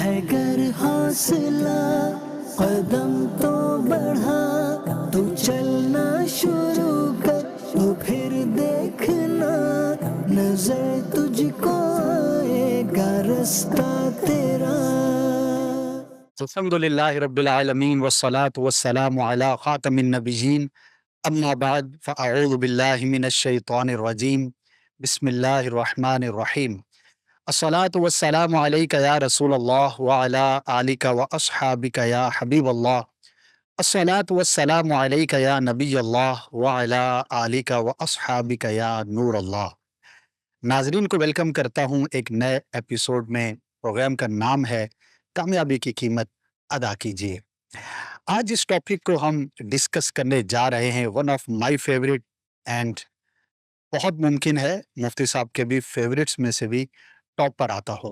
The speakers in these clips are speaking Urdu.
ہے گر حوصلہ قدم تو بڑھا، تو چلنا شروع کر، تو پھر دیکھنا نظر تجھ کو آئے گا رستہ تیرا۔ الحمد للہ رب العالمین والصلاة والسلام علی خاتم النبیین، اما بعد فاعوذ باللہ من الشیطان الرجیم، بسم اللہ الرحمن الرحیم۔ الصلاة والسلام علیک یا رسول اللہ وعلی آلک واصحابک یا حبیب اللہ۔ الصلاة والسلام علیک یا نبی اللہ وعلی آلک واصحابک یا نور اللہ۔ ناظرین کو ویلکم کرتا ہوں ایک نئے ایپیسوڈ میں۔ پروگرام کا نام ہے کامیابی کی قیمت ادا کیجیے۔ آج اس ٹاپک کو ہم ڈسکس کرنے جا رہے ہیں، one of my favourite, and بہت ممکن ہے مفتی صاحب کے بھی فیوریٹس میں سے بھی ٹاپ پر آتا ہو،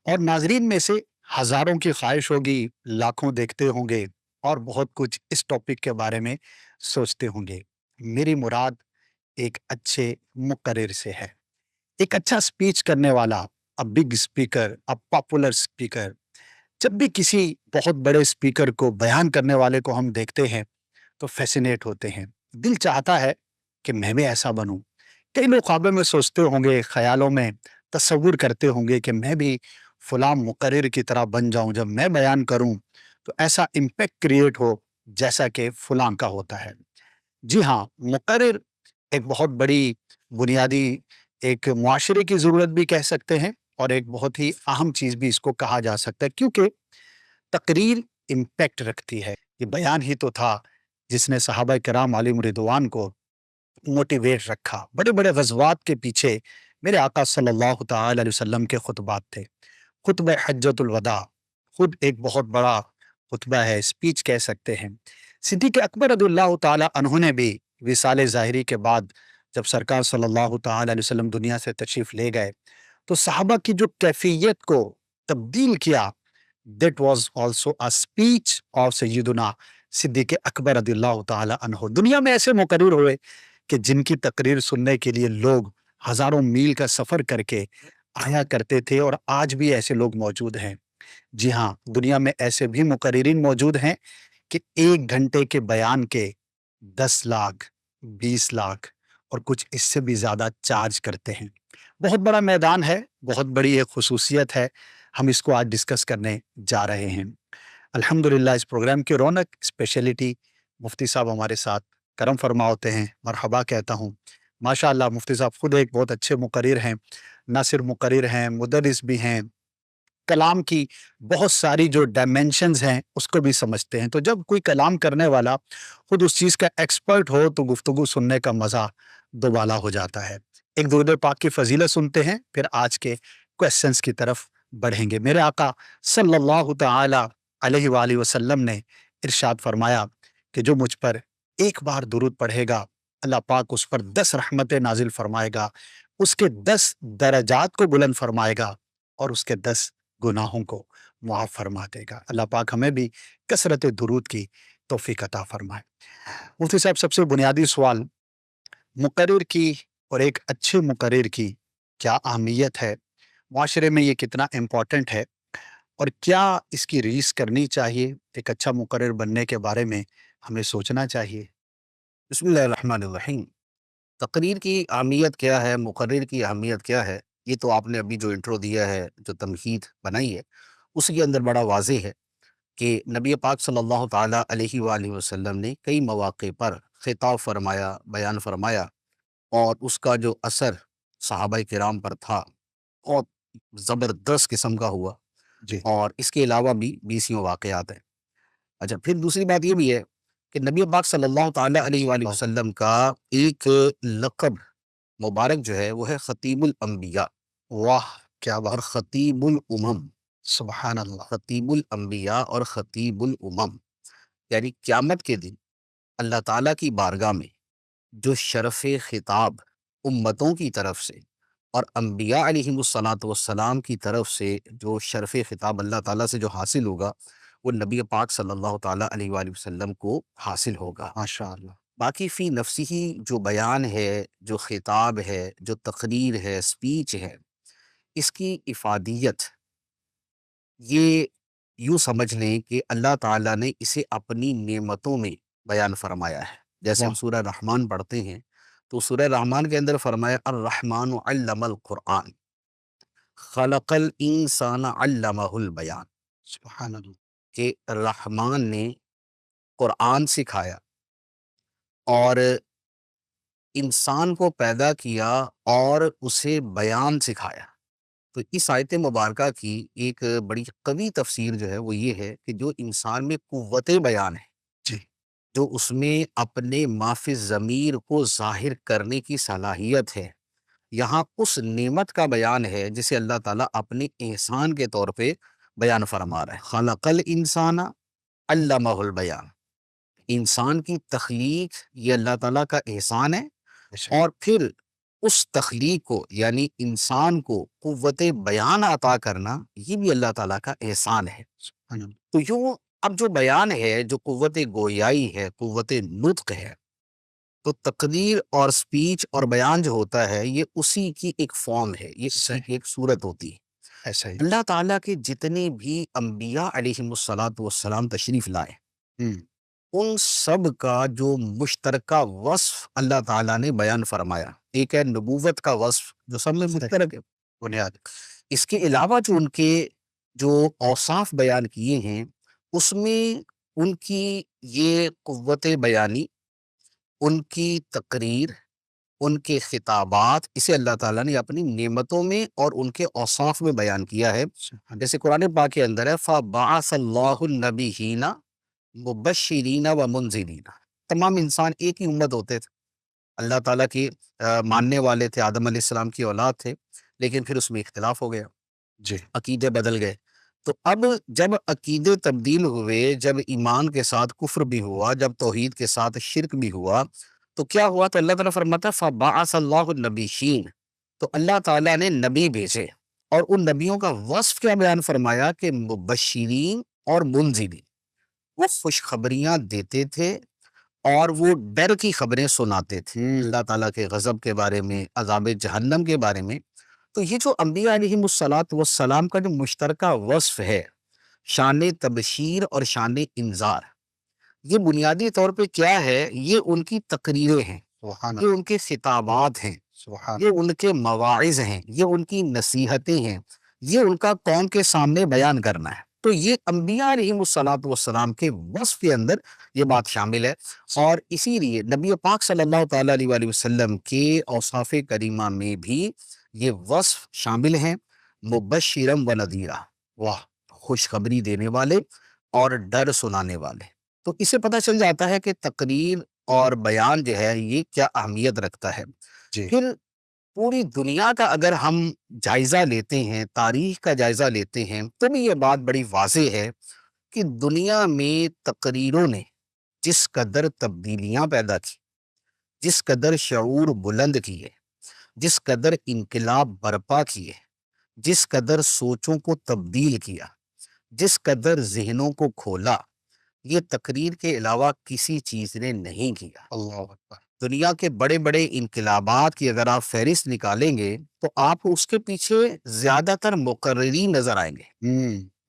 اور ناظرین میں سے ہزاروں کی خواہش ہوگی، لاکھوں دیکھتے ہوں گے اور بہت کچھ اس ٹاپک کے بارے میں سوچتے ہوں گے۔ میری مراد ایک اچھے مقرر سے ہے، ایک اچھا سپیچ کرنے والا، a big speaker, a popular speaker۔ جب بھی کسی بہت بڑے اسپیکر کو، بیان کرنے والے کو ہم دیکھتے ہیں تو فیسینیٹ ہوتے ہیں، دل چاہتا ہے کہ میں بھی ایسا بنوں۔ کئی لوگ خوابوں میں سوچتے ہوں گے، خیالوں میں تصور کرتے ہوں گے کہ میں بھی فلاں مقرر کی طرح بن جاؤں، جب میں بیان کروں تو ایسا امپیکٹ کریٹ ہو جیسا کہ فلاں کا ہوتا ہے۔ جی ہاں، مقرر ایک بہت بڑی بنیادی ایک معاشرے کی ضرورت بھی کہہ سکتے ہیں، اور ایک بہت ہی اہم چیز بھی اس کو کہا جا سکتا ہے، کیونکہ تقریر امپیکٹ رکھتی ہے۔ یہ بیان ہی تو تھا جس نے صحابہ کرام علیہم رضوان کو موٹیویٹ رکھا۔ بڑے بڑے غزوات کے پیچھے میرے آقا صلی اللہ تعالی علیہ وسلم کے خطبات تھے۔ خطبہ حجۃ الوداع خود ایک بہت بڑا خطبہ ہے، اسپیچ کہہ سکتے ہیں۔ صدیق اکبر رضی اللہ تعالی عنہ نے بھی وصال ظاہری کے بعد جب سرکار صلی اللہ تعالی علیہ وسلم دنیا سے تشریف لے گئے تو صحابہ کی جو کیفیت کو تبدیل کیا، that was also a speech of سیدنا صدیق اکبر رضی اللہ تعالی عنہ۔ دنیا میں ایسے مقرر ہوئے کہ جن کی تقریر سننے کے لیے لوگ ہزاروں میل کا سفر کر کے آیا کرتے تھے، اور آج بھی ایسے لوگ موجود ہیں۔ جی ہاں، دنیا میں ایسے بھی مقررین موجود ہیں کہ 1 گھنٹے کے بیان کے 10 لاکھ 20 لاکھ اور کچھ اس سے بھی زیادہ چارج کرتے ہیں۔ بہت بڑا میدان ہے، بہت بڑی ایک خصوصیت ہے، ہم اس کو آج ڈسکس کرنے جا رہے ہیں۔ الحمدللہ اس پروگرام کی رونق، اسپیشلٹی، مفتی صاحب ہمارے ساتھ کرم فرما ہوتے ہیں، مرحبا کہتا ہوں۔ ماشاءاللہ مفتی صاحب خود ایک بہت اچھے مقرر ہیں، نہ صرف مقرر ہیں، مدرس بھی ہیں، کلام کی بہت ساری جو ڈائمینشنز ہیں اس کو بھی سمجھتے ہیں۔ تو جب کوئی کلام کرنے والا خود اس چیز کا ایکسپرٹ ہو تو گفتگو سننے کا مزہ دوبالا ہو جاتا ہے۔ ایک درود پاک کی فضیلت سنتے ہیں، پھر آج کے کویسچنز کی طرف بڑھیں گے۔ میرے آقا صلی اللہ تعالی علیہ وآلہ وسلم نے ارشاد فرمایا کہ جو مجھ پر ایک بار درود پڑھے گا، اللہ پاک اس پر 10 رحمتیں نازل فرمائے گا، اس کے 10 درجات کو بلند فرمائے گا، اور اس کے 10 گناہوں کو معاف فرما دے گا۔ اللہ پاک ہمیں بھی کثرت درود کی توفیق عطا فرمائے۔ مفتی صاحب، سب سے بنیادی سوال، مقرر کی اور ایک اچھے مقرر کی کیا اہمیت ہے؟ معاشرے میں یہ کتنا امپورٹنٹ ہے، اور کیا اس کی ریس کرنی چاہیے؟ ایک اچھا مقرر بننے کے بارے میں ہمیں سوچنا چاہیے۔ بسم اللہ الرحمن الرحیم۔ تقریر کی اہمیت کیا ہے، مقرر کی اہمیت کیا ہے، یہ تو آپ نے ابھی جو انٹرو دیا ہے، جو تمہید بنائی ہے، اس کے اندر بڑا واضح ہے کہ نبی پاک صلی اللہ تعالیٰ علیہ وآلہ وسلم نے کئی مواقع پر خطاب فرمایا، بیان فرمایا، اور اس کا جو اثر صحابہ کرام پر تھا اور زبردست قسم کا ہوا، جی اور اس کے علاوہ بھی 20 واقعات ہیں۔ اچھا، پھر دوسری بات یہ بھی ہے کہ نبی پاک صلی اللہ تعالیٰ علیہ وآلہ وسلم کا ایک لقب مبارک جو ہے وہ ہے خطیب الانبیاء، واہ کیا اور بات، خطیب الامم۔ سبحان اللہ۔ خطیب الانبیاء اور خطیب الامم، یعنی قیامت کے دن اللہ تعالیٰ کی بارگاہ میں جو شرف خطاب امتوں کی طرف سے اور انبیاء علیہم الصلاۃ والسلام کی طرف سے جو شرف خطاب اللہ تعالیٰ سے جو حاصل ہوگا، وہ نبی پاک صلی اللہ تعالیٰ علیہ وآلہ وسلم کو حاصل ہوگا۔ ماشاء اللہ۔ باقی فی نفسی ہی جو بیان ہے، جو خطاب ہے، جو تقریر ہے، سپیچ ہے، اس کی افادیت یہ یوں سمجھ لیں کہ اللہ تعالیٰ نے اسے اپنی نعمتوں میں بیان فرمایا ہے. جیسے ہم سورہ رحمان پڑھتے ہیں تو سورہ رحمان کے اندر فرمایا الرحمن علم القرآن خلق الانسان علمہ البیان، سبحان اللہ. کہ رحمان نے قرآن سکھایا اور انسان کو پیدا کیا اور اسے بیان سکھایا. تو اس آیت مبارکہ کی ایک بڑی قوی تفسیر جو ہے وہ یہ ہے کہ جو انسان میں قوت بیان ہے، جی. جو اس میں اپنے ما فی الضمیر کو ظاہر کرنے کی صلاحیت ہے، یہاں اس نعمت کا بیان ہے جسے اللہ تعالیٰ اپنے احسان کے طور پہ بیان فرما رہا ہے. خلق الانسان علمہ البیان، انسان کی تخلیق یہ اللہ تعالیٰ کا احسان ہے، اور پھر اس تخلیق کو یعنی انسان کو قوت بیان عطا کرنا یہ بھی اللہ تعالیٰ کا احسان ہے. سبحان اللہ. تو یوں اب جو بیان ہے، جو قوت گویائی ہے، قوت نطق ہے، تو تقریر اور سپیچ اور بیان جو ہوتا ہے یہ اسی کی ایک فارم ہے، یہ اسی کی ایک صورت ہوتی ہے. ایسا ہی. اللہ تعالیٰ کے جتنے بھی انبیاء علیہم الصلاۃ والسلام تشریف لائے، ان سب کا جو مشترکہ وصف اللہ تعالیٰ نے بیان فرمایا. ایک ہے نبوت کا وصف جو سب میں مشترک ہے بنیاد. اس کے علاوہ جو ان کے جو اوصاف بیان کیے ہیں اس میں ان کی یہ قوت بیانی، ان کی تقریر، ان کے خطابات، اسے اللہ تعالیٰ نے اپنی نعمتوں میں اور ان کے اوصاف میں بیان کیا ہے. جیسے قرآن پاک کے اندر ہے فَبَعَثَ اللَّهُ النَّبِيِّينَ مبشرین و منذرین. تمام انسان ایک ہی امت ہوتے تھے، اللہ تعالیٰ کی ماننے والے تھے، آدم علیہ السلام کی اولاد تھے، لیکن پھر اس میں اختلاف ہو گیا، جی. عقیدے بدل گئے. تو اب جب عقیدے تبدیل ہوئے، جب ایمان کے ساتھ کفر بھی ہوا، جب توحید کے ساتھ شرک بھی ہوا، تو کیا ہوا؟ تو اللہ تعالیٰ فرماتا ہے فَبَعَثَ اللَّهُ النَّبِيِّينَ، تو اللہ تعالیٰ نے نبی بھیجے، اور ان نبیوں کا وصف کیا بیان فرمایا کہ مبشرین اور منذرین، وہ خوشخبریاں دیتے تھے اور وہ ڈر کی خبریں سناتے تھے اللہ تعالیٰ کے غضب کے بارے میں، عذاب جہنم کے بارے میں. تو یہ جو انبیاء علیہم الصلاۃ والسلام کا جو مشترکہ وصف ہے، شان تبشیر اور شان انذار، یہ بنیادی طور پہ کیا ہے؟ یہ ان کی تقریریں ہیں، یہ ان کے خطابات ہیں، یہ ان کے مواعظ ہیں، یہ ان کی نصیحتیں ہیں، یہ ان کا قوم کے سامنے بیان کرنا ہے. تو یہ انبیاء علیہم الصلاۃ والسلام کے وصف کے اندر یہ بات شامل ہے. اور اسی لیے نبی پاک صلی اللہ تعالیٰ علیہ وآلہ وسلم کے اوصاف کریمہ میں بھی یہ وصف شامل ہیں، مبشرم و نذیرہ، واہ، خوشخبری دینے والے اور ڈر سنانے والے. تو اسے پتہ چل جاتا ہے کہ تقریر اور بیان جو ہے یہ کیا اہمیت رکھتا ہے. جی. پھر پوری دنیا کا اگر ہم جائزہ لیتے ہیں، تاریخ کا جائزہ لیتے ہیں، تو بھی یہ بات بڑی واضح ہے کہ دنیا میں تقریروں نے جس قدر تبدیلیاں پیدا کی، جس قدر شعور بلند کیے، جس قدر انقلاب برپا کیے، جس قدر سوچوں کو تبدیل کیا، جس قدر ذہنوں کو کھولا، یہ تقریر کے علاوہ کسی چیز نے نہیں کیا. اللہ اکبر. دنیا کے بڑے بڑے انقلابات کی اگر آپ فہرست نکالیں گے تو آپ کو اس کے پیچھے زیادہ تر مقررین نظر آئیں گے،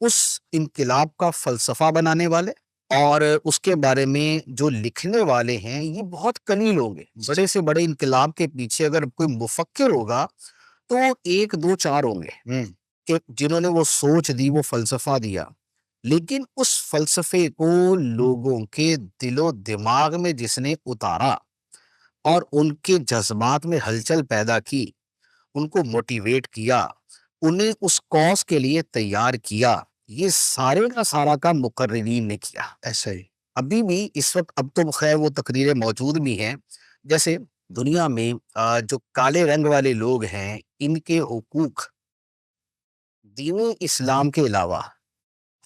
اس انقلاب کا فلسفہ بنانے والے، اور اس کے بارے میں جو لکھنے والے ہیں یہ بہت قلیل ہوں گے. بڑے سے بڑے انقلاب کے پیچھے اگر کوئی مفکر ہوگا تو ایک دو چار ہوں گے کہ جنہوں نے وہ سوچ دی، وہ فلسفہ دیا، لیکن اس فلسفے کو لوگوں کے دل و دماغ میں جس نے اتارا اور ان کے جذبات میں ہلچل پیدا کی، ان کو موٹیویٹ کیا، انہیں اس کاز کے لیے تیار کیا، یہ سارے کا سارا کام مقررین نے کیا. ایسا ہی. ابھی بھی اس وقت، اب تو خیر وہ تقریریں موجود بھی ہیں، جیسے دنیا میں جو کالے رنگ والے لوگ ہیں ان کے حقوق دین اسلام کے علاوہ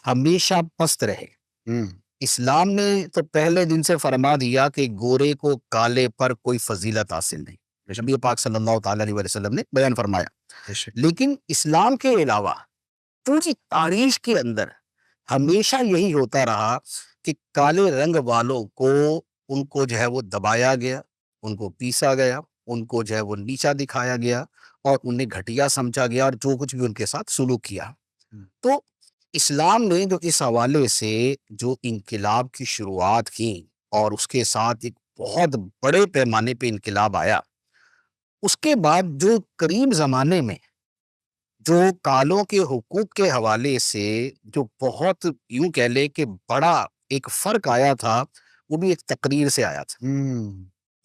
ہمیشہ پست رہے. اسلام نے تو پہلے دن سے فرما دیا کہ گورے کو کالے پر کوئی فضیلت حاصل نہیں، نبی پاک صلی اللہ تعالیٰ علیہ وسلم نے بیان فرمایا. لیکن اسلام کے علاوہ پوری تاریخ کے اندر ہمیشہ یہی ہوتا رہا کہ کالے رنگ والوں کو، ان کو جو ہے وہ دبایا گیا، ان کو پیسا گیا، ان کو جو ہے وہ نیچا دکھایا گیا اور انہیں گھٹیا سمجھا گیا اور جو کچھ بھی ان کے ساتھ سلوک کیا. تو اسلام نے جو اس حوالے سے جو انقلاب کی شروعات کی اور اس کے ساتھ ایک بہت بڑے پیمانے پہ انقلاب آیا، اس کے بعد جو قریب زمانے میں جو کالوں کے حقوق کے حوالے سے جو بہت یوں کہہ لے کہ بڑا ایک فرق آیا تھا، وہ بھی ایک تقریر سے آیا تھا۔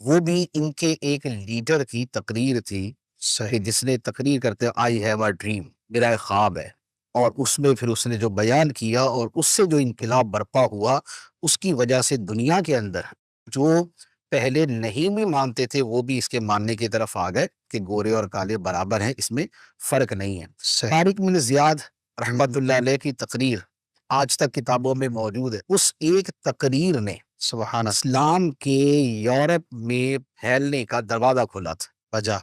وہ بھی ان کے ایک لیڈر کی تقریر تھی کہ صحیح، جس نے تقریر کرتے آئی ہیو اے ڈریم، میرا ایک خواب ہے، اور اس میں پھر اس نے جو بیان کیا اور اس سے جو انقلاب برپا ہوا، اس کی وجہ سے دنیا کے اندر جو پہلے نہیں بھی مانتے تھے وہ بھی اس کے ماننے کی طرف آ گئے کہ گورے اور کالے برابر ہیں، اس میں فرق نہیں ہے۔ صحیح، طارق بن زیاد رحمت اللہ علیہ کی تقریر آج تک کتابوں میں موجود ہے۔ اس ایک تقریر نے سبحان اللہ، اسلام کے یورپ میں پھیلنے کا دروازہ کھولا تھا وجہ،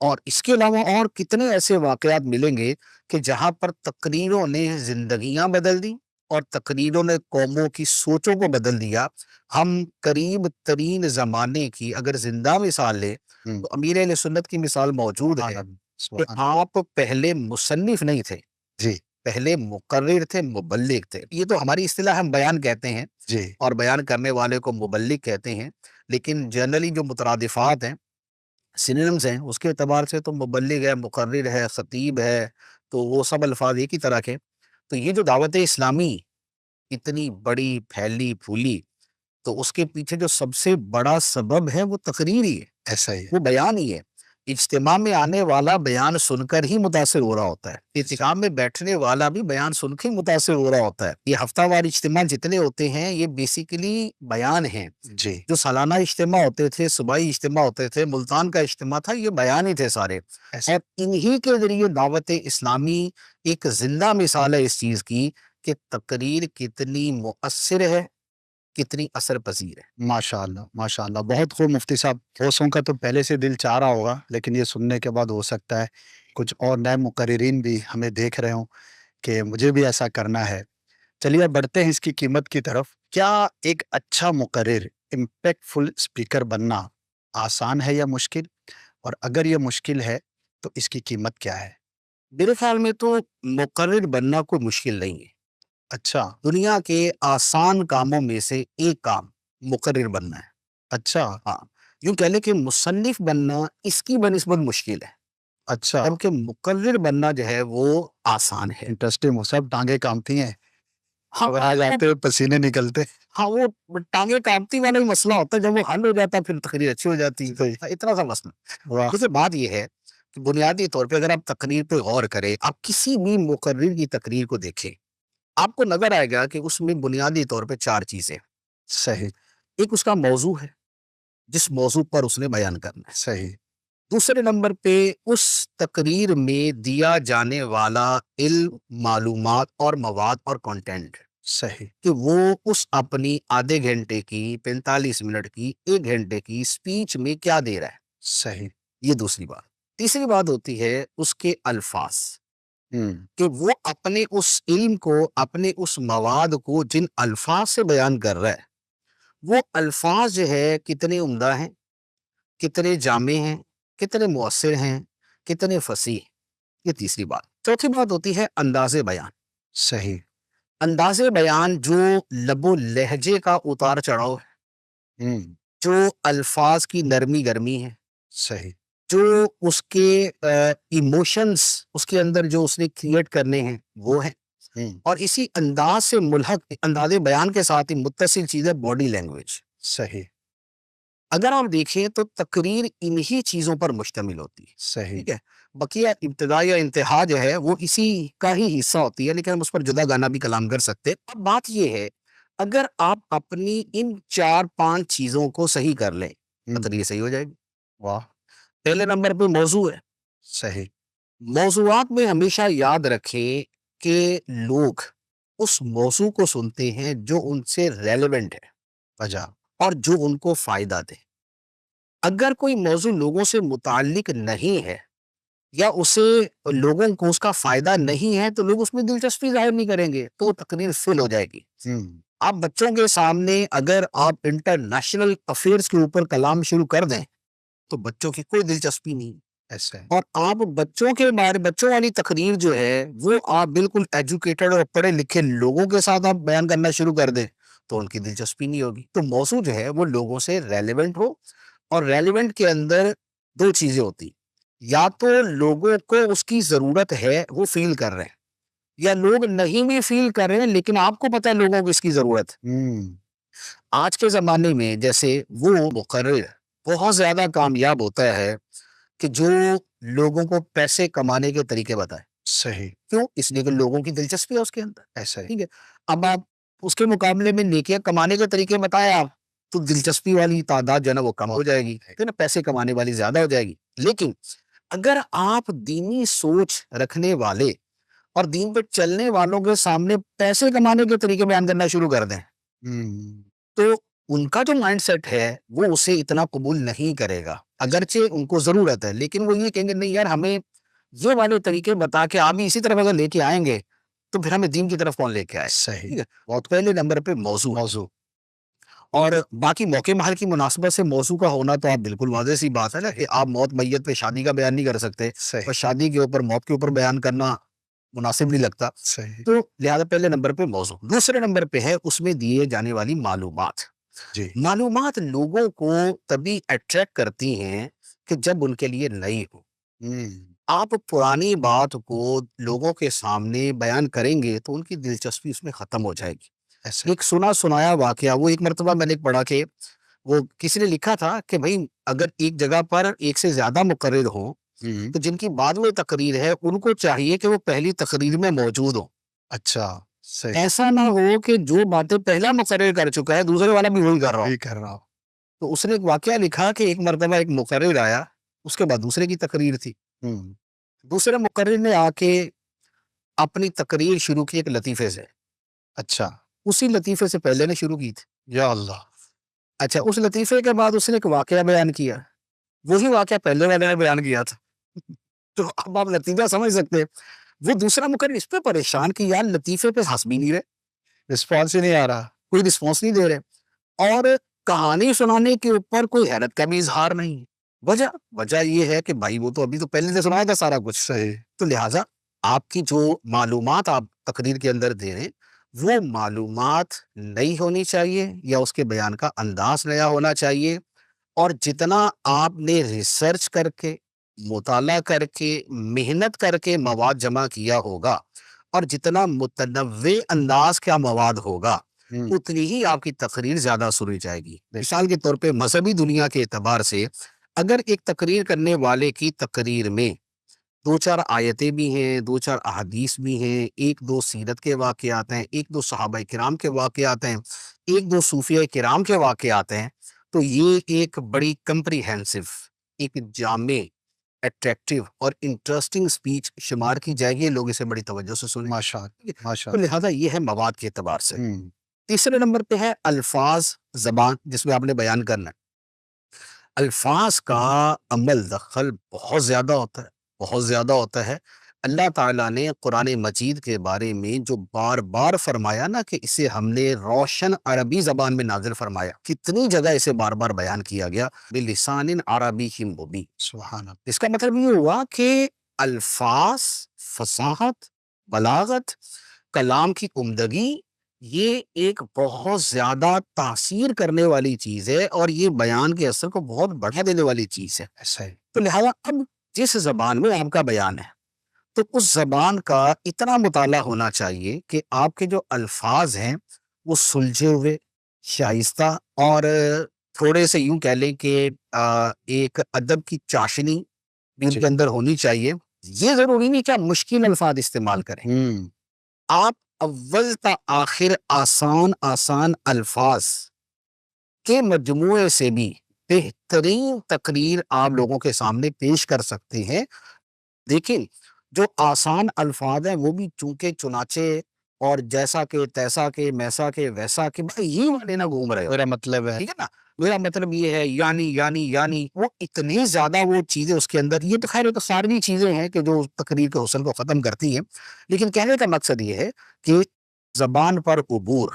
اور اس کے علاوہ اور کتنے ایسے واقعات ملیں گے کہ جہاں پر تقریروں نے زندگیاں بدل دی اور تقریروں نے قوموں کی سوچوں کو بدل دیا۔ ہم قریب ترین زمانے کی اگر زندہ مثال لیں تو امیر اہل سنت کی مثال موجود ہے کہ سبحان آپ پہلے مصنف نہیں تھے، جی، پہلے مقرر تھے، مبلغ تھے۔ یہ تو ہماری اصطلاح ہم بیان کہتے ہیں جی، اور بیان کرنے والے کو مبلغ کہتے ہیں، لیکن جنرلی جو مترادفات ہیں، سینونیمز ہیں، اس کے اعتبار سے تو مبلغ ہے، مقرر ہے، خطیب ہے، تو وہ سب الفاظ ایک ہی طرح کے۔ تو یہ جو دعوت اسلامی اتنی بڑی پھیلی پھولی، تو اس کے پیچھے جو سب سے بڑا سبب ہے وہ تقریر ہی ہے، ایسا ہی ہے، وہ بیان ہی ہے۔ اجتماع میں آنے والا بیان سن کر ہی متاثر ہو رہا ہوتا ہے، اجتماع میں بیٹھنے والا بھی بیان سن کے ہی متاثر ہو رہا ہوتا ہے۔ یہ ہفتہ وار اجتماع جتنے ہوتے ہیں یہ بیسیکلی بیان ہیں۔ جی، جو سالانہ اجتماع ہوتے تھے، صوبائی اجتماع ہوتے تھے، ملتان کا اجتماع تھا، یہ بیان ہی تھے سارے، ایسا، اور انہی کے ذریعے دعوت اسلامی ایک زندہ مثال ہے اس چیز کی کہ تقریر کتنی مؤثر ہے، کتنی اثر پذیر ہے۔ ماشاءاللہ، ماشاءاللہ، بہت خوب مفتی صاحب۔ ہوسوں کا تو پہلے سے دل چاہ رہا ہوگا، لیکن یہ سننے کے بعد ہو سکتا ہے کچھ اور نئے مقررین بھی ہمیں دیکھ رہے ہوں کہ مجھے بھی ایسا کرنا ہے۔ چلیے بڑھتے ہیں اس کی قیمت کی طرف۔ کیا ایک اچھا مقرر، امپیکٹ فل اسپیکر بننا آسان ہے یا مشکل؟ اور اگر یہ مشکل ہے تو اس کی قیمت کیا ہے؟ میرے خیال میں تو مقرر بننا کوئی مشکل نہیں ہے۔ اچھا، دنیا کے آسان کاموں میں سے ایک کام مقرر بننا ہے۔ اچھا، ہاں، یوں کہہ لیں کہ مصنف بننا اس کی بنسبت مشکل ہے، اچھا، جبکہ مقرر بننا جو ہے وہ آسان ہے۔ انٹرسٹنگ ہو، سب ٹانگیں کامتی ہیں، ہاں اور آ جاتے ہوئے پسینے نکلتے۔ ہاں، وہ ٹانگیں کامتی والا ہی مسئلہ ہوتا ہے، جب وہ حل ہو جاتا ہے پھر تقریر اچھی ہو جاتی ہے، صحیح، اتنا سا مسئلہ۔ واہ، دوسری بات یہ ہے کہ بنیادی طور پہ اگر آپ تقریر پہ غور کریں، آپ کسی بھی مقرر کی تقریر کو دیکھیں، آپ کو نظر آئے گا کہ اس میں بنیادی طور پہ چار چیزیں۔ صحیح، ایک اس کا موضوع ہے، جس موضوع پر اس نے بیان کرنا ہے۔ صحیح، دوسرے نمبر پہ اس تقریر میں دیا جانے والا علم، معلومات اور مواد اور کنٹینٹ، صحیح، کہ وہ اس اپنی آدھے گھنٹے کی، 45 منٹ کی، 1 گھنٹے کی سپیچ میں کیا دے رہا ہے، صحیح، یہ دوسری بات۔ تیسری بات ہوتی ہے اس کے الفاظ، ہوں، کہ وہ اپنے اس علم کو، اپنے اس مواد کو جن الفاظ سے بیان کر رہا ہے، وہ الفاظ جو ہے کتنے عمدہ ہیں، کتنے جامع ہیں، کتنے مؤثر ہیں، کتنے فصیح، یہ تیسری بات۔ چوتھی بات ہوتی ہے انداز بیان۔ صحیح، انداز بیان جو لب و لہجے کا اتار چڑھاؤ ہے، ہوں، جو الفاظ کی نرمی گرمی ہے، صحیح، جو اس کے ایموشنز اس کے اندر جو اس نے کریٹ کرنے ہیں وہ ہیں، ہوں، اور اسی انداز سے ملحق انداز بیان کے ساتھ ہی متصل چیز ہے باڈی لینگویج۔ صحیح، اگر آپ دیکھیں تو تقریر انہی چیزوں پر مشتمل ہوتی ہے، صحیح، ٹھیک ہے، بقیہ ابتدا یا انتہا جو ہے وہ اسی کا ہی حصہ ہوتی ہے، لیکن ہم اس پر جدا گانا بھی کلام کر سکتے ہیں۔ اب بات یہ ہے، اگر آپ اپنی ان 4-5 چیزوں کو صحیح کر لیں، تقریر صحیح ہو جائے گی۔ واہ، پہلے نمبر پہ موضوع ہے۔ صحیح، موضوعات میں ہمیشہ یاد رکھیں کہ لوگ اس موضوع کو سنتے ہیں جو ان سے ریلیونٹ ہے وجہ، اور جو ان کو فائدہ دے۔ اگر کوئی موضوع لوگوں سے متعلق نہیں ہے یا اسے لوگوں کو اس کا فائدہ نہیں ہے تو لوگ اس میں دلچسپی ظاہر نہیں کریں گے، تو وہ تقریر فیل ہو جائے گی۔ ہوں، آپ بچوں کے سامنے اگر آپ انٹرنیشنل افیئرس کے اوپر کلام شروع کر دیں تو بچوں کی کوئی دلچسپی نہیں، ایسا ہے. اور آپ بچوں کے بارے بچوں والی تقریر جو ہے وہ آپ بالکل ایجوکیٹڈ اور پڑھے لکھے لوگوں کے ساتھ آپ بیان کرنا شروع کر دیں تو ان کی دلچسپی نہیں ہوگی. تو موضوع جو ہے وہ لوگوں سے ریلیونٹ ہو، اور ریلیونٹ کے اندر دو چیزیں ہوتی، یا تو لوگوں کو اس کی ضرورت ہے وہ فیل کر رہے ہیں، یا لوگ نہیں بھی فیل کر رہے ہیں لیکن آپ کو پتہ ہے لوگوں کو اس کی ضرورت ہے. آج کے زمانے میں جیسے وہ مقرر بہت زیادہ کامیاب ہوتا ہے کہ جو لوگوں کو پیسے کمانے کے طریقے بتائے. صحیح. کیوں؟ اس لیے کہ لوگوں کی دلچسپی ہے اس کے اندر. ایسا ہے. ٹھیک ہے. اب آپ اس کے مقابلے میں نیکیاں کمانے کے طریقے بتائیں آپ، تو دلچسپی والی تعداد جو ہے نا وہ کم ہو جائے گی، ٹھیک ہے نا، پیسے کمانے والی زیادہ ہو جائے گی. لیکن اگر آپ دینی سوچ رکھنے والے اور دین پہ چلنے والوں کے سامنے پیسے کمانے کے طریقے بیان کرنا شروع کر دیں تو ان کا جو مائنڈ سیٹ ہے وہ اسے اتنا قبول نہیں کرے گا. اگرچہ ان کو ضرورت ہے لیکن وہ یہ کہیں گے نہیں یار ہمیں یہ والے طریقے بتا کے آپ بھی اسی طرف اگر لے کے آئیں گے تو پھر ہمیں دین کی طرف کون لے کے آئے. صحیح. ٹھیک ہے. بہت پہلے نمبر پہ موضوع اور باقی موقع محل کی مناسبت سے موضوع کا ہونا تو آپ بالکل واضح سی بات ہے نا کہ آپ موت میت پہ شادی کا بیان نہیں کر سکتے، صحیح. اور شادی کے اوپر موت کے اوپر بیان کرنا مناسب نہیں لگتا. صحیح. تو لہذا پہلے نمبر پہ موضوع. دوسرے نمبر پہ ہے اس میں دیے جانے والی معلومات. جی. معلومات لوگوں کو تبھی اٹریکٹ کرتی ہیں کہ جب ان کے لیے نئی ہو. آپ پرانی بات کو لوگوں کے سامنے بیان کریں گے تو ان کی دلچسپی اس میں ختم ہو جائے گی. ایسا. ایک سنا سنایا واقعہ، وہ ایک مرتبہ میں نے پڑھا کہ وہ کسی نے لکھا تھا کہ بھائی اگر ایک جگہ پر ایک سے زیادہ مقرر ہوں تو جن کی بعد میں تقریر ہے ان کو چاہیے کہ وہ پہلی تقریر میں موجود ہوں. اچھا. صحیح. ایسا نہ ہو کہ جو باتیں پہلا مقرر کر چکا ہے دوسرے والا بھی وہی کر رہا ہو. وہی کر رہا ہوں. تو اس نے ایک واقعہ لکھا کہ ایک مرتبہ ایک مقرر آیا، اس کے بعد دوسرے کی تقریر تھی. دوسرے مقرر نے آ کے اپنی تقریر شروع کی ایک لطیفے سے. اچھا. اسی لطیفے سے پہلے نے شروع کی تھی. یا اللہ. اچھا. اس لطیفے کے بعد اس نے ایک واقعہ بیان کیا، وہی واقعہ پہلے والے نے بیان کیا تھا. تو اب آپ لطیفہ سمجھ سکتے ہیں. وہ دوسرا مقرر اس پہ پریشان کہ یار لطیفے پہ ہنس بھی نہیں رہے، رسپانس ہی نہیں آ رہا، کوئی رسپانس نہیں دے رہے، اور کہانی سنانے کے اوپر کوئی حیرت کا بھی اظہار نہیں. وجہ یہ ہے کہ بھائی وہ تو ابھی تو پہلے سے سنایا تھا سارا کچھ. صحیح. تو لہٰذا آپ کی جو معلومات آپ تقریر کے اندر دے رہے ہیں وہ معلومات نئی ہونی چاہیے یا اس کے بیان کا انداز نیا ہونا چاہیے. اور جتنا آپ نے ریسرچ کر کے، مطالعہ کر کے، محنت کر کے مواد جمع کیا ہوگا اور جتنا متنوع انداز کا مواد ہوگا اتنی ہی آپ کی تقریر زیادہ سنی جائے گی. مثال کے طور پہ مذہبی دنیا کے اعتبار سے اگر ایک تقریر کرنے والے کی تقریر میں دو چار آیتیں بھی ہیں، دو چار احادیث بھی ہیں، ایک دو سیرت کے واقعات ہیں، ایک دو صحابہ کرام کے واقعات ہیں، ایک دو صوفیہ کرام کے واقعات ہیں، تو یہ ایک بڑی کمپریہنسو، ایک جامع، اٹریکٹیو اور انٹرسٹنگ سپیچ شمار کی جائے گی. لوگ اسے بڑی توجہ سے سنیں. ماشاء تو لہٰذا یہ ہے مواد کے اعتبار سے. اللہ. تیسرے نمبر پہ ہے الفاظ، زبان جس میں آپ نے بیان کرنا ہے. الفاظ کا عمل دخل بہت زیادہ ہوتا ہے. اللہ تعالیٰ نے قرآن مجید کے بارے میں جو بار بار فرمایا نا کہ اسے ہم نے روشن عربی زبان میں نازل فرمایا، کتنی جگہ اسے بار بار بیان کیا گیا بلسان عربی مبین. سبحان اللہ. اس کا مطلب یہ ہوا کہ الفاظ، فصاحت، بلاغت، کلام کی عمدگی یہ ایک بہت زیادہ تاثیر کرنے والی چیز ہے اور یہ بیان کے اثر کو بہت بڑھا دینے والی چیز ہے. ایسا ہے. تو لہٰذا اب جس زبان میں آپ کا بیان ہے تو اس زبان کا اتنا مطالعہ ہونا چاہیے کہ آپ کے جو الفاظ ہیں وہ سلجھے ہوئے، شائستہ اور تھوڑے سے یوں کہہ لیں کہ ایک ادب کی چاشنی بھی ان کے اندر ہونی چاہیے. یہ ضروری نہیں کہ آپ مشکل الفاظ استعمال کریں، آپ اول تا آخر آسان الفاظ کے مجموعے سے بھی بہترین تقریر آپ لوگوں کے سامنے پیش کر سکتے ہیں. لیکن جو آسان الفاظ ہیں وہ بھی چونکہ چنانچہ اور جیسا کہ تیسا کہ میسا کہ ویسا کہ بھائی یہ والے نہ گھوم رہے ہو. میرا مطلب ہے، ٹھیک ہے نا، میرا مطلب یہ ہے یعنی وہ اتنی زیادہ وہ چیزیں اس کے اندر، یہ تو خیر تو ساری چیزیں ہیں کہ جو تقریر کے حسن کو ختم کرتی ہیں. لیکن کہنے کا مقصد یہ ہے کہ زبان پر عبور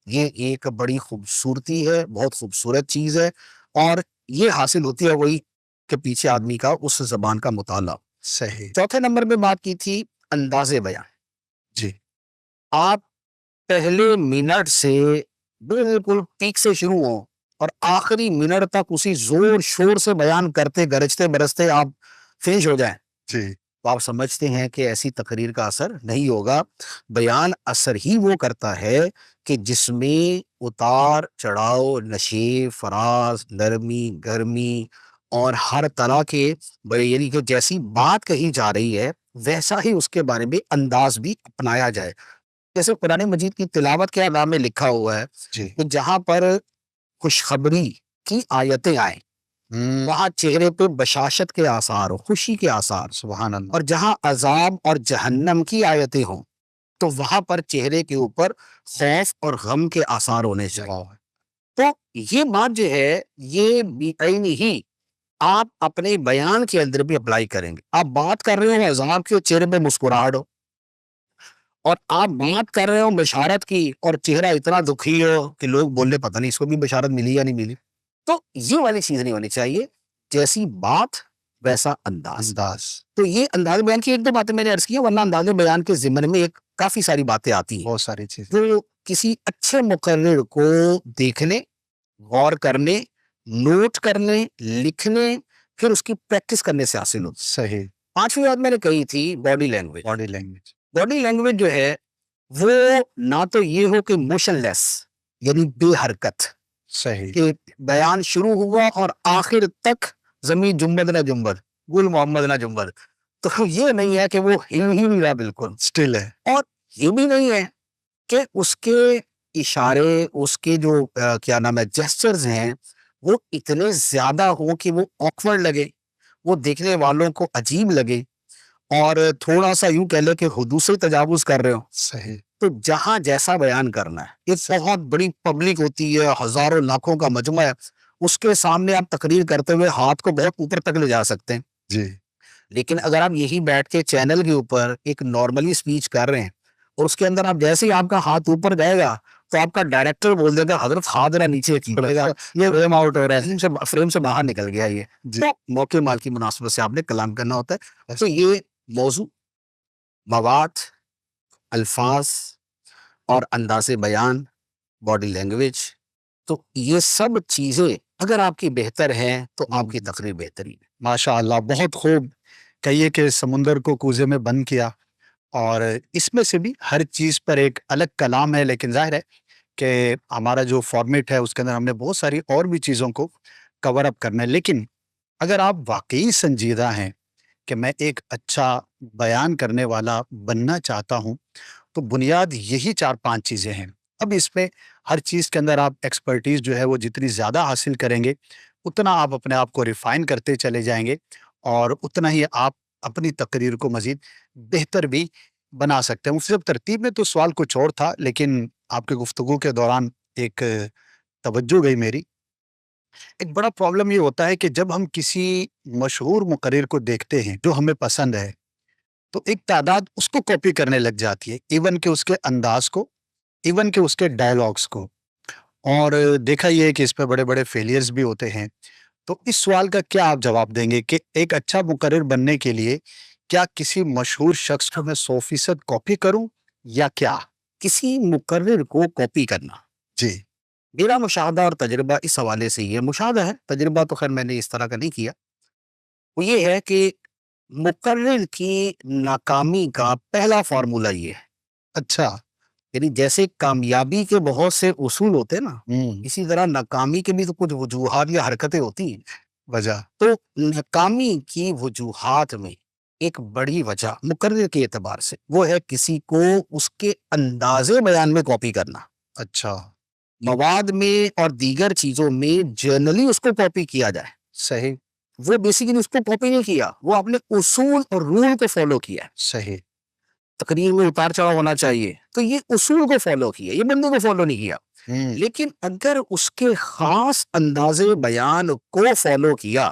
یہ ایک بڑی خوبصورتی ہے، بہت خوبصورت چیز ہے، اور یہ حاصل ہوتی ہے وہی کے پیچھے آدمی کا اس زبان کا مطالعہ. صحیح. چوتھے نمبر پہ بات کی تھی انداز بیان. جی. آپ پہلے منٹ سے بالکل پیک سے شروع ہو اور آخری منٹ تک اسی زور شور سے بیان کرتے گرجتے برستے آپ فنش ہو جائیں جی. تو آپ سمجھتے ہیں کہ ایسی تقریر کا اثر نہیں ہوگا. بیان اثر ہی وہ کرتا ہے کہ جس میں اتار چڑھاؤ، نشے فراز، نرمی گرمی اور ہر طرح کے یعنی کہ جیسی بات کہی جا رہی ہے ویسا ہی اس کے بارے میں انداز بھی اپنایا جائے. جیسے قرآن مجید کی تلاوت کے نام میں لکھا ہوا ہے جی. کہ جہاں پر خوشخبری کی آیتیں آئیں وہاں چہرے پہ بشاشت کے آثار ہو، خوشی کے آثار. سبحان اللہ. اور جہاں عذاب اور جہنم کی آیتیں ہوں تو وہاں پر چہرے کے اوپر خوف اور غم کے آثار ہونے چاہیے. تو یہ بات جو ہے یہ بعین ہی آپ اپنے بیان کے اندر بھی اپلائی کریں گے. آپ بات کر رہے ہو عذاب کی اور چہرے پہ مسکراہٹ ہو، اور آپ بات کر رہے ہو بشارت کی اور چہرہ اتنا دکھی ہو کہ لوگ بولنے پتہ نہیں اس کو بھی بشارت ملی یا نہیں ملی. تو یہ والی چیز نہیں ہونی چاہیے. جیسی بات ویسا انداز. تو یہ انداز بیان کی ایک دو باتیں میں نے عرض کی ہیں، ورنہ انداز بیان کے ضمن میں ایک کافی ساری باتیں آتی ہیں بہت ساری چیزیں جو کسی اچھے مقرر کو دیکھنے، غور کرنے، نوٹ کرنے، لکھنے، پھر اس کی پریکٹس کرنے سے حاصل ہوتی. صحیح. پانچویں بات میں نے کہی تھی body language. Body language. Body language جو ہے وہ نہ تو یہ ہو کہ موشن لیس یعنی بے حرکت، صحیح. کہ بیان شروع ہوا اور آخر تک زمین جنبد نہ جنبد، گل محمد نہ جنبد. تو یہ نہیں ہے کہ وہ ہل ہی نہیں رہا بالکل، اسٹل ہے. اور یہ بھی نہیں ہے کہ اس کے اشارے، اس کے جو کیا نام ہے جیسچرز ہیں وہ اتنے زیادہ ہوں کہ وہ آکورڈ لگے، وہ دیکھنے والوں کو عجیب لگے اور تھوڑا سا یوں کہہ لے کہ حدود سے تجاوز کر رہے ہو. صحیح. تو جہاں جیسا بیان کرنا ہے، ایک بہت بڑی پبلک ہوتی ہے، ہزاروں لاکھوں کا مجمع ہے، اس کے سامنے آپ تقریر کرتے ہوئے ہاتھ کو بہت اوپر تک لے جا سکتے ہیں. جی. لیکن اگر آپ یہی بیٹھ کے چینل کے اوپر ایک نارملی سپیچ کر رہے ہیں اور اس کے اندر آپ جیسے ہی آپ کا ہاتھ اوپر جائے گا تو آپ کا ڈائریکٹر بول دے گا حضرت ہاتھ ذرا نیچے کیجیے گا، یہ فریم آؤٹ ہو رہا ہے، فریم سے باہر نکل گیا یہ. تو موقع مال کی مناسبت سے آپ نے کلام کرنا ہوتا ہے. تو یہ موضوع، مواد، الفاظ اور انداز بیان، باڈی لینگویج، تو یہ سب چیزیں اگر آپ کی بہتر ہیں تو آپ کی تقریر بہترین ہے. ماشاء اللہ. بہت خوب. کہیے کہ سمندر کو کوزے میں بند کیا، اور اس میں سے بھی ہر چیز پر ایک الگ کلام ہے، لیکن ظاہر ہے کہ ہمارا جو فارمیٹ ہے اس کے اندر ہم نے بہت ساری اور بھی چیزوں کو کور اپ کرنا ہے. لیکن اگر آپ واقعی سنجیدہ ہیں کہ میں ایک اچھا بیان کرنے والا بننا چاہتا ہوں تو بنیاد یہی 4-5 چیزیں ہیں. اب اس میں ہر چیز کے اندر آپ ایکسپرٹیز جو ہے وہ جتنی زیادہ حاصل کریں گے اتنا آپ اپنے آپ کو ریفائن کرتے چلے جائیں گے، اور اتنا ہی آپ اپنی تقریر کو مزید بہتر بھی بنا سکتے ہیں. صرف ترتیب میں تو سوال کچھ اور تھا، لیکن آپ کے گفتگو کے دوران ایک توجہ گئی میری. ایک بڑا پرابلم یہ ہوتا ہے کہ جب ہم کسی مشہور مقرر کو دیکھتے ہیں جو ہمیں پسند ہے تو ایک تعداد اس کو کاپی کرنے لگ جاتی ہے، ایون کہ اس کے انداز کو، ایون کہ اس کے ڈائلاگس کو. اور دیکھا یہ ہے کہ اس پہ بڑے بڑے فیلئرز بھی ہوتے ہیں. تو اس سوال کا کیا آپ جواب دیں گے کہ ایک اچھا مقرر بننے کے لیے کیا کسی مشہور شخص کو میں 100% کاپی کروں یا کیا؟ کسی مقرر کو کاپی کرنا، جی. میرا مشاہدہ اور تجربہ اس حوالے سے یہ مشاہدہ ہے، تجربہ تو خیر میں نے اس طرح کا نہیں کیا، وہ یہ ہے کہ مقرر کی ناکامی کا پہلا فارمولہ یہ ہے. اچھا. یعنی جیسے کامیابی کے بہت سے اصول ہوتے ہیں نا، ہوں. اسی طرح ناکامی کے بھی تو کچھ وجوہات یا حرکتیں ہوتی ہیں. وجہ. تو ناکامی کی وجوہات میں ایک بڑی وجہ مقرر کے اعتبار سے وہ ہے کسی کو اس کے انداز بیان میں کاپی کرنا. اچھا. مواد میں اور دیگر چیزوں میں جرنلی اس کو کاپی کیا جائے. صحیح. وہ بیسیکلی اس کو کاپی نہیں کیا، وہ اپنے اصول اور رول کو فالو کیا. صحیح. تقریر میں اتار چڑھاؤ ہونا چاہیے تو یہ اصول کو فالو کیا، یہ بندوں کو فالو نہیں کیا. لیکن اگر اس کے خاص انداز بیان کو فالو کیا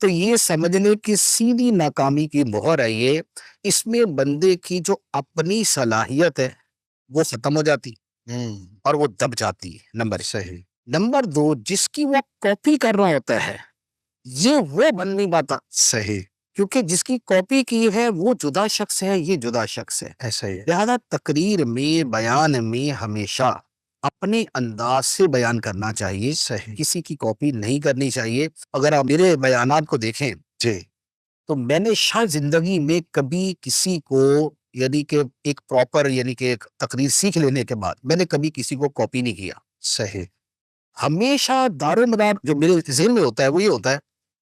تو یہ سمجھنے کی سیدھی ناکامی کی مہر ہے. یہ اس میں بندے کی جو اپنی صلاحیت ہے وہ ختم ہو جاتی اور وہ دب جاتی ہے. نمبر صحیح. نمبر 2، جس کی وہ کاپی کر رہا ہوتا ہے یہ وہ بن نہیں پاتا، صحیح، کیونکہ جس کی کاپی کی ہے وہ جدا شخص ہے، یہ جدا شخص ہے. ایسا ہی ہے. لہذا تقریر میں، بیان میں ہمیشہ اپنے انداز سے بیان کرنا چاہیے، صحیح، کسی کی کاپی نہیں کرنی چاہیے. اگر آپ میرے بیانات کو دیکھیں جی، تو میں نے شاید زندگی میں کبھی کسی کو، یعنی کہ ایک پراپر، یعنی کہ ایک تقریر سیکھ لینے کے بعد میں نے کبھی کسی کو کاپی نہیں کیا. صحیح، ہمیشہ دار و مدار جو میرے ذہن میں ہوتا ہے وہ یہ ہوتا ہے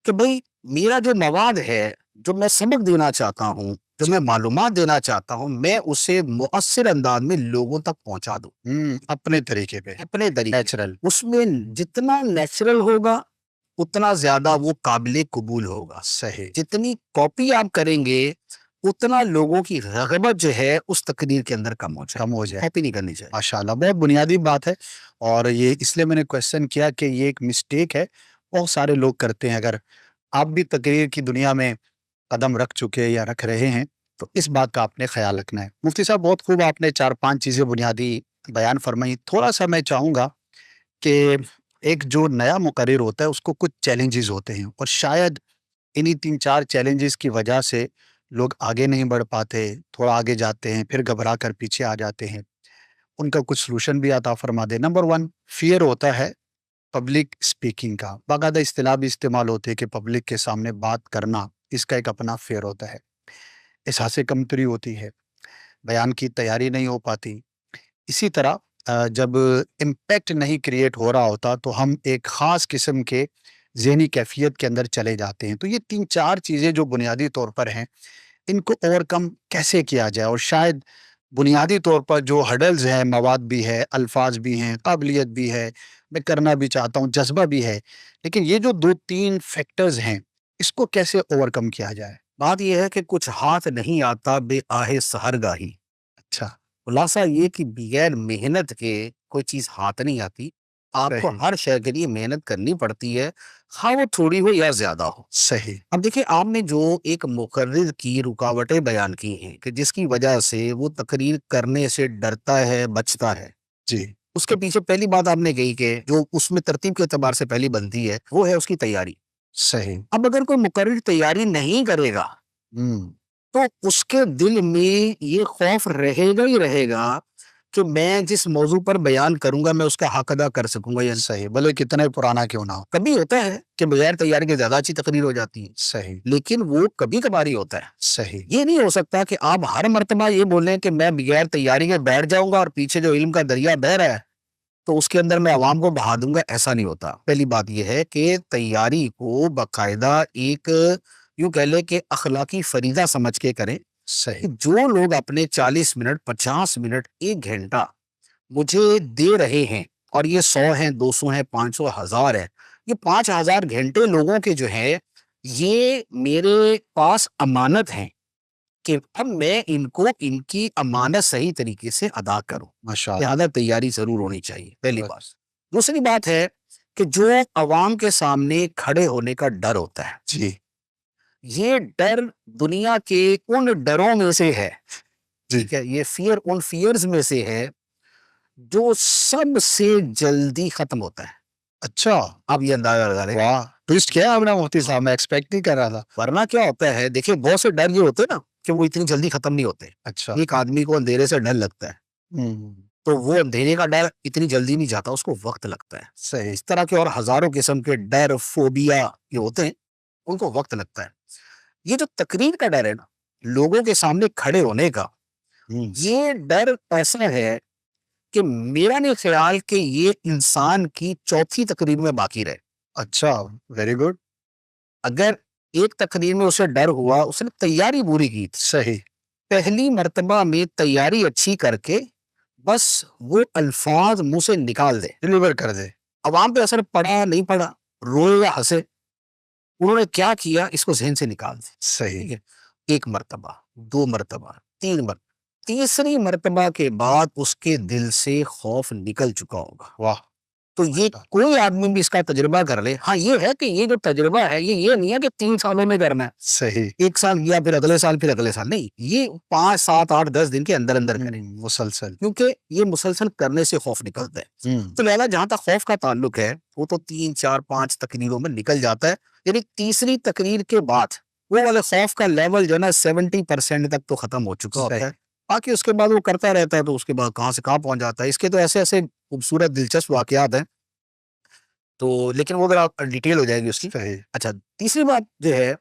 کہ بھئی میرا جو مواد ہے، جو میں سبق دینا چاہتا ہوں، جو میں معلومات دینا چاہتا ہوں، میں اسے مؤثر انداز میں لوگوں تک پہنچا دوں اپنے طریقے پہ، اپنے طریقے. نیچرل. اس میں جتنا نیچرل ہوگا اتنا زیادہ وہ قابل قبول ہوگا. صحیح، جتنی کاپی آپ کریں گے اتنا لوگوں کی رغبت جو ہے اس تقریر کے اندر کم ہو جائے. کاپی نہیں کرنی چاہیے. ماشاء اللہ، بہت بنیادی بات ہے. اور یہ اس لیے میں نے کوشچن کیا کہ یہ ایک مسٹیک ہے، بہت سارے لوگ کرتے ہیں. اگر آپ بھی تقریر کی دنیا میں قدم رکھ چکے یا رکھ رہے ہیں تو اس بات کا آپ نے خیال رکھنا ہے. مفتی صاحب، بہت خوب آپ نے 4-5 چیزیں بنیادی بیان فرمائی. تھوڑا سا میں چاہوں گا کہ ایک جو نیا مقرر ہوتا ہے اس کو کچھ چیلنجز ہوتے ہیں، اور شاید انہی 3-4 چیلنجز کی وجہ سے لوگ آگے نہیں بڑھ پاتے، تھوڑا آگے جاتے ہیں پھر گھبرا کر پیچھے آ جاتے ہیں. ان کا کچھ سلوشن بھی عطا فرما دے. نمبر 1 فیئر ہوتا ہے پبلک اسپیکنگ کا. باقاعدہ اصطلاح بھی استعمال ہوتی ہے کہ پبلک کے سامنے بات کرنا، اس کا ایک اپنا فیئر ہوتا ہے. احساس کمتری ہوتی ہے، بیان کی تیاری نہیں ہو پاتی. اسی طرح جب امپیکٹ نہیں کریٹ ہو رہا ہوتا تو ہم ایک خاص قسم کے ذہنی کیفیت کے اندر چلے جاتے ہیں. تو یہ 3-4 چیزیں جو بنیادی طور پر ہیں، ان کو اوور کم کیسے کیا جائے؟ اور شاید بنیادی طور پر جو ہڈلز ہیں، مواد بھی ہے، الفاظ بھی ہیں، قابلیت بھی ہے، میں کرنا بھی چاہتا ہوں، جذبہ بھی ہے، لیکن یہ جو 2-3 فیکٹرز ہیں اس کو کیسے اوور کم کیا جائے؟ بات یہ ہے کہ کچھ ہاتھ نہیں آتا بے آہ سحرگاہی. اچھا، خلاصہ یہ کہ بغیر محنت کے کوئی چیز ہاتھ نہیں آتی. آپ کو صحیح، ہر شے کے لیے محنت کرنی پڑتی ہے، خواہ وہ تھوڑی ہو یا زیادہ ہو. صحیح، اب دیکھیں، آپ نے جو ایک مقرر کی رکاوٹیں بیان کی ہیں کہ جس کی وجہ سے وہ تقریر کرنے سے ڈرتا ہے، بچتا ہے، جی، اس کے پیچھے پہلی بات آپ نے کہی کہ جو اس میں ترتیب کے اعتبار سے پہلی بنتی ہے وہ ہے اس کی تیاری. صحیح، اب اگر کوئی مقرر تیاری نہیں کرے گا ہم، تو اس کے دل میں یہ خوف رہے گا ہی رہے گا کہ میں جس موضوع پر بیان کروں گا میں اس کا حق ادا کر سکوں گا یا نہیں. صحیح، بھلے کتنا پرانا کیوں نہ ہو. کبھی ہوتا ہے کہ بغیر تیاری کے زیادہ اچھی تقریر ہو جاتی ہے، صحیح، لیکن وہ کبھی کبھاری ہوتا ہے. صحیح، یہ نہیں ہو سکتا کہ آپ ہر مرتبہ یہ بولیں کہ میں بغیر تیاری کے بیٹھ جاؤں گا اور پیچھے جو علم کا دریا بہہ رہا ہے تو اس کے اندر میں عوام کو بہا دوں گا. ایسا نہیں ہوتا. پہلی بات یہ ہے کہ تیاری کو باقاعدہ ایک، یوں کہہ لیں کہ اخلاقی فریضہ سمجھ کے کریں. صحیح، جو لوگ اپنے 40 منٹ، 50 منٹ، 1 گھنٹہ مجھے دے رہے ہیں، اور یہ 100 ہیں، 200 ہیں، 500، 1000 ہے، یہ 5000 گھنٹے لوگوں کے جو ہے یہ میرے پاس امانت ہیں کہ اب میں ان کو ان کی امانت صحیح طریقے سے ادا کروں. ماشاء اللہ، لہذا تیاری ضرور ہونی چاہیے، پہلی بس. بات. دوسری بات ہے کہ جو عوام کے سامنے کھڑے ہونے کا ڈر ہوتا ہے، جی، یہ ڈر دنیا کے ان ڈروں میں سے ہے، جی، ٹھیک ہے، یہ فیئر ان فیئرز میں سے ہے جو سب سے جلدی ختم ہوتا ہے. اچھا، آپ یہ اندازہ لگا لیں. واہ، ٹویسٹ کیا آپ نے مفتی صاحب، میں ایکسپیکٹ نہیں کر رہا تھا. ورنہ کیا ہوتا ہے، دیکھیں بہت سے ڈر یہ ہوتے ہیں نا کہ وہ اتنی جلدی ختم نہیں ہوتے. اچھا، ایک آدمی کو اندھیرے سے ڈر لگتا ہے تو وہ اندھیرے کا ڈر اتنی جلدی نہیں جاتا، اس کو وقت لگتا ہے. صحیح، اس طرح کے اور ہزاروں قسم کے ڈر، فوبیا یہ ہوتے ہیں، ان کو وقت لگتا ہے. یہ جو تقریر کا ڈر ہے نا، لوگوں کے سامنے کھڑے ہونے کا، یہ ڈر ایسا ہے کہ میرا نہیں خیال کہ یہ انسان کی چوتھی تقریر میں باقی رہے. اچھا، ویری گڈ، اگر ایک تقریر میں اسے ڈر ہوا، اس نے تیاری پوری کی تھی، صحیح، پہلی مرتبہ میں تیاری اچھی کر کے بس وہ الفاظ منہ سے نکال دے، ڈلیور کر دے. عوام پہ اثر پڑا نہیں پڑا، روئے یا ہنسے، انہوں نے کیا کیا اس کو ذہن سے نکال دے. صحیح، ٹھیک ہے، 1 مرتبہ، 2 مرتبہ، 3 مرتبہ، تیسری مرتبہ کے بعد اس کے دل سے خوف نکل چکا ہوگا. واہ، تو یہ کوئی آدمی بھی اس کا تجربہ کر لے. ہاں یہ ہے کہ یہ جو تجربہ ہے یہ نہیں ہے کہ 3 سالوں میں کرنا ہے، صحیح، 1 سال کیا پھر اگلے سال پھر اگلے سال، نہیں، یہ 5، 7، 8، 10 دن کے اندر اندر کریں، مسلسل. کیونکہ یہ مسلسل کرنے سے خوف نکلتا ہے. تو لہذا جہاں تک خوف کا تعلق ہے وہ تو 3، 4، 5 تقریروں میں نکل جاتا ہے یعنی تیسری تقریر کے بعد وہ والے خوف کا لیول جو ہے نا 70% تک تو ختم ہو چکا ہوتا ہے. باقی اس کے بعد وہ کرتا رہتا ہے تو اس کے بعد کہاں سے کہاں پہنچ جاتا ہے. اس کے تو ایسے ایسے خوبصورت دلچسپ واقعات ہیں تو لیکن وہ اگر آپ ڈیٹیل ہو جائے گی اس کی. اچھا تیسری بات جو ہے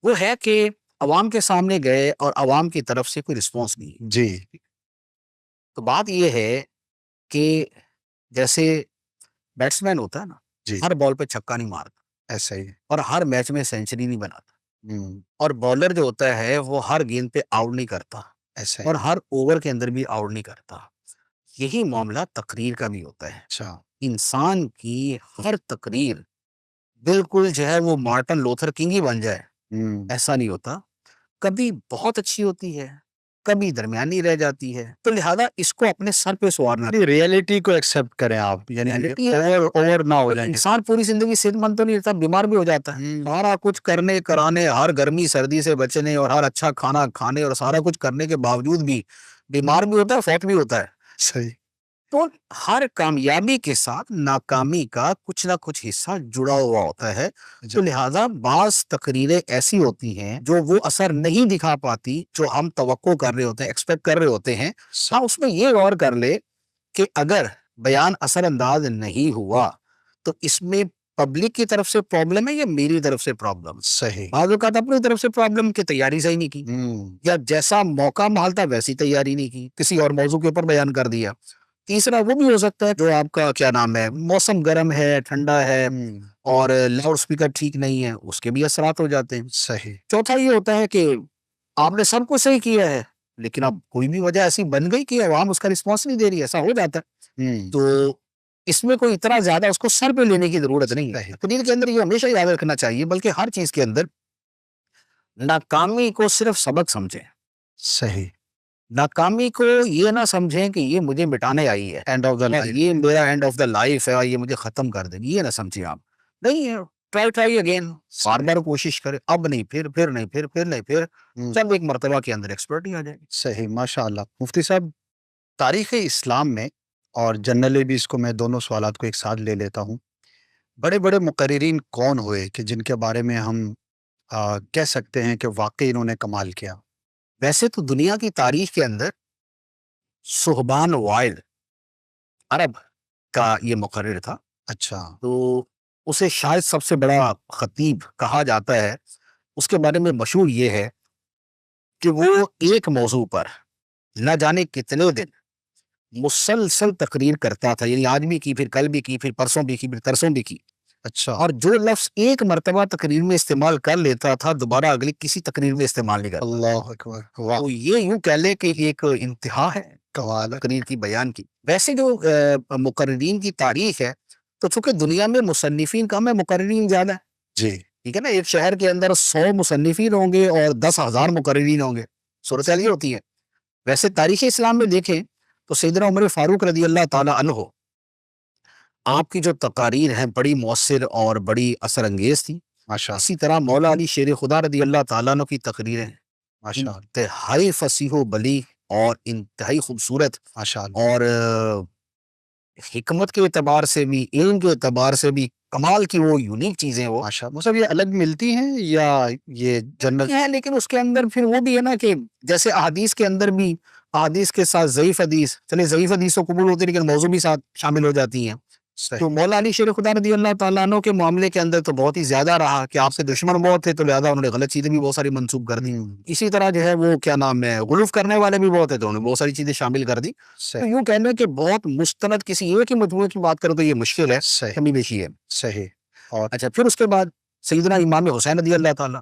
وہ ہے کہ عوام کے سامنے گئے اور عوام کی طرف سے کوئی رسپانس نہیں. جی تو بات یہ ہے کہ جیسے بیٹسمین ہوتا ہے نا, جی ہر بال پہ چھکا نہیں مارتا ایسا ہی. اور ہر میچ میں سینچری نہیں بناتا, اور بالر جو ہوتا ہے وہ ہر گیند پہ آؤٹ نہیں کرتا ایسا اور ہر اوور کے اندر بھی آؤٹ نہیں کرتا. یہی معاملہ تقریر کا بھی ہوتا ہے. اچھا انسان کی ہر تقریر بالکل جو ہے وہ مارٹن لوتھر کنگ ہی بن جائے ایسا نہیں ہوتا. کبھی بہت اچھی ہوتی ہے, کبھی درمیانی رہ جاتی ہے. تو لہذا اس کو اپنے سر پہ سوارنا. ریئلٹی کو ایکسپٹ کریں آپ, یعنی Reality ہے. اوور نہ ہو جائیں. انسان پوری زندگی صحت مند تو نہیں رہتا, بیمار بھی ہو جاتا ہے. سارا کچھ کرنے کرانے, ہر گرمی سردی سے بچنے اور ہر اچھا کھانا کھانے اور سارا کچھ کرنے کے باوجود بھی بیمار بھی ہوتا ہے, فوت بھی ہوتا ہے. صحیح. تو ہر کامیابی کے ساتھ ناکامی کا کچھ نہ کچھ حصہ جڑا ہوا ہوتا ہے. تو لہٰذا بعض تقریریں ایسی ہوتی ہیں جو وہ اثر نہیں دکھا پاتی جو ہم توقع کر رہے ہوتے ہیں, ایکسپیکٹ کر رہے ہوتے ہیں. ہاں اس میں یہ غور کر لے کہ اگر بیان اثر انداز نہیں ہوا تو اس میں پبلک کی طرف سے پرابلم ہے یا میری طرف سے پرابلم. صحیح. بعض اوقات اپنی طرف سے پرابلم کی تیاری صحیح نہیں کی, یا جیسا موقع محال تھا ویسی تیاری نہیں کی, کسی اور موضوع کے اوپر بیان کر دیا. تیسرا وہ بھی ہو سکتا ہے جو آپ کا کیا نام ہے, موسم گرم ہے, ٹھنڈا ہے اور لاؤڈ اسپیکر ٹھیک نہیں ہے, اس کے بھی اثرات ہو جاتے ہیں. صحیح. چوتھا یہ ہوتا ہے کہ آپ نے سب کچھ صحیح کیا ہے لیکن اب کوئی بھی وجہ ایسی بن گئی کہ عوام اس کا رسپانس نہیں دے رہی, ایسا ہو جاتا ہے. تو اس میں کوئی اتنا زیادہ اس کو سر پہ لینے کی ضرورت نہیں ہے. تقریر کے اندر یہ ہمیشہ یاد رکھنا چاہیے, بلکہ ہر چیز کے اندر ناکامی کو صرف سبق سمجھیں. صحیح. ناکامی کو یہ نہ سمجھیں کہ یہ مجھے مٹانے آئی ہے, اینڈ آف دا لائف, یہ میرا اینڈ آف دا لائف ہے, یہ مجھے ختم کر دیں, یہ نہ سمجھیں آپ. نہیں, ٹرائی اگین, بار بار کوشش کرے, اب نہیں پھر نہیں پھر نہیں پھر, چند ایک مرتبہ کے اندر ایکسپرٹ ہی آ جائے گی. صحیح. ماشاء اللہ. مفتی صاحب, تاریخ اسلام میں اور جنرلی بھی اس کو میں دونوں سوالات کو ایک ساتھ لے لیتا ہوں, بڑے بڑے مقررین کون ہوئے کہ جن کے بارے میں ہم کہہ سکتے ہیں کہ واقعی انہوں نے کمال کیا؟ ویسے تو دنیا کی تاریخ کے اندر صہبان وائل عرب کا یہ مقرر تھا. اچھا. تو اسے شاید سب سے بڑا خطیب کہا جاتا ہے. اس کے بارے میں مشہور یہ ہے کہ وہ ایک موضوع پر نہ جانے کتنے دن مسلسل تقریر کرتا تھا, یعنی آج بھی کی, پھر کل بھی کی, پھر پرسوں بھی کی, پھر ترسوں بھی کی. اچھا. اور جو لفظ ایک مرتبہ تقریر میں استعمال کر لیتا تھا دوبارہ اگلی کسی تقریر میں استعمال نہیں کرتا. اللہ اکبر. واہ, تو یہ یوں کہہ لے کہ ایک انتہا ہے کمال ہے. تقریر کی, بیان کی. ویسے جو مقررین کی تاریخ ہے تو چونکہ دنیا میں مصنفین کم ہے, مقررین زیادہ ہے. جی. ٹھیک ہے نا, ایک شہر کے اندر 100 مصنفین ہوں گے اور 10,000 مقررین ہوں گے, صورتحال یہ ہوتی ہے. ویسے تاریخ اسلام میں دیکھیں تو سیدنا عمر فاروق رضی اللہ تعالی عنہ, آپ کی جو تقاریر ہیں بڑی مؤثر اور بڑی اثر انگیز تھی. ماشاء اسی طرح مولا علی شیر خدا رضی اللہ تعالیٰ عنہ کی تقریریں ماشاء انتہائی فصیح و بلیغ اور انتہائی خوبصورت ماشاء اللہ. اور حکمت کے اعتبار سے بھی, علم کے اعتبار سے بھی کمال کی وہ یونیک چیزیں وہ ماشاء اللہ. مطلب یہ الگ ملتی ہیں یا یہ جنرل ہے, لیکن اس کے اندر پھر وہ بھی ہے نا کہ جیسے احادیث کے اندر بھی احادیث کے ساتھ ضعیف حدیث, چلے ضعیف حدیث تو قبول ہوتی ہے لیکن موضوع بھی ساتھ شامل ہو جاتی ہیں. تو مولا علی شیر خدا رضی اللہ تعالیٰ عنہ کے معاملے کے اندر تو بہت ہی زیادہ رہا کہ آپ سے دشمن بہت تھے تو لہذا انہوں نے غلط چیزیں بھی بہت ساری منسوخ کر دی. اسی طرح جو ہے وہ کیا نام ہے, غلوف کرنے والے بھی بہت ہیں تو انہوں نے بہت ساری چیزیں شامل کر دی. تو یوں کہنا کہ بہت مستند کسی ایک ہی مجموعے کی بات کرو تو یہ مشکل ہے, کمی بیشی ہے. صحیح. اور اچھا, پھر اس کے بعد سیدنا امام حسین رضی اللہ تعالیٰ,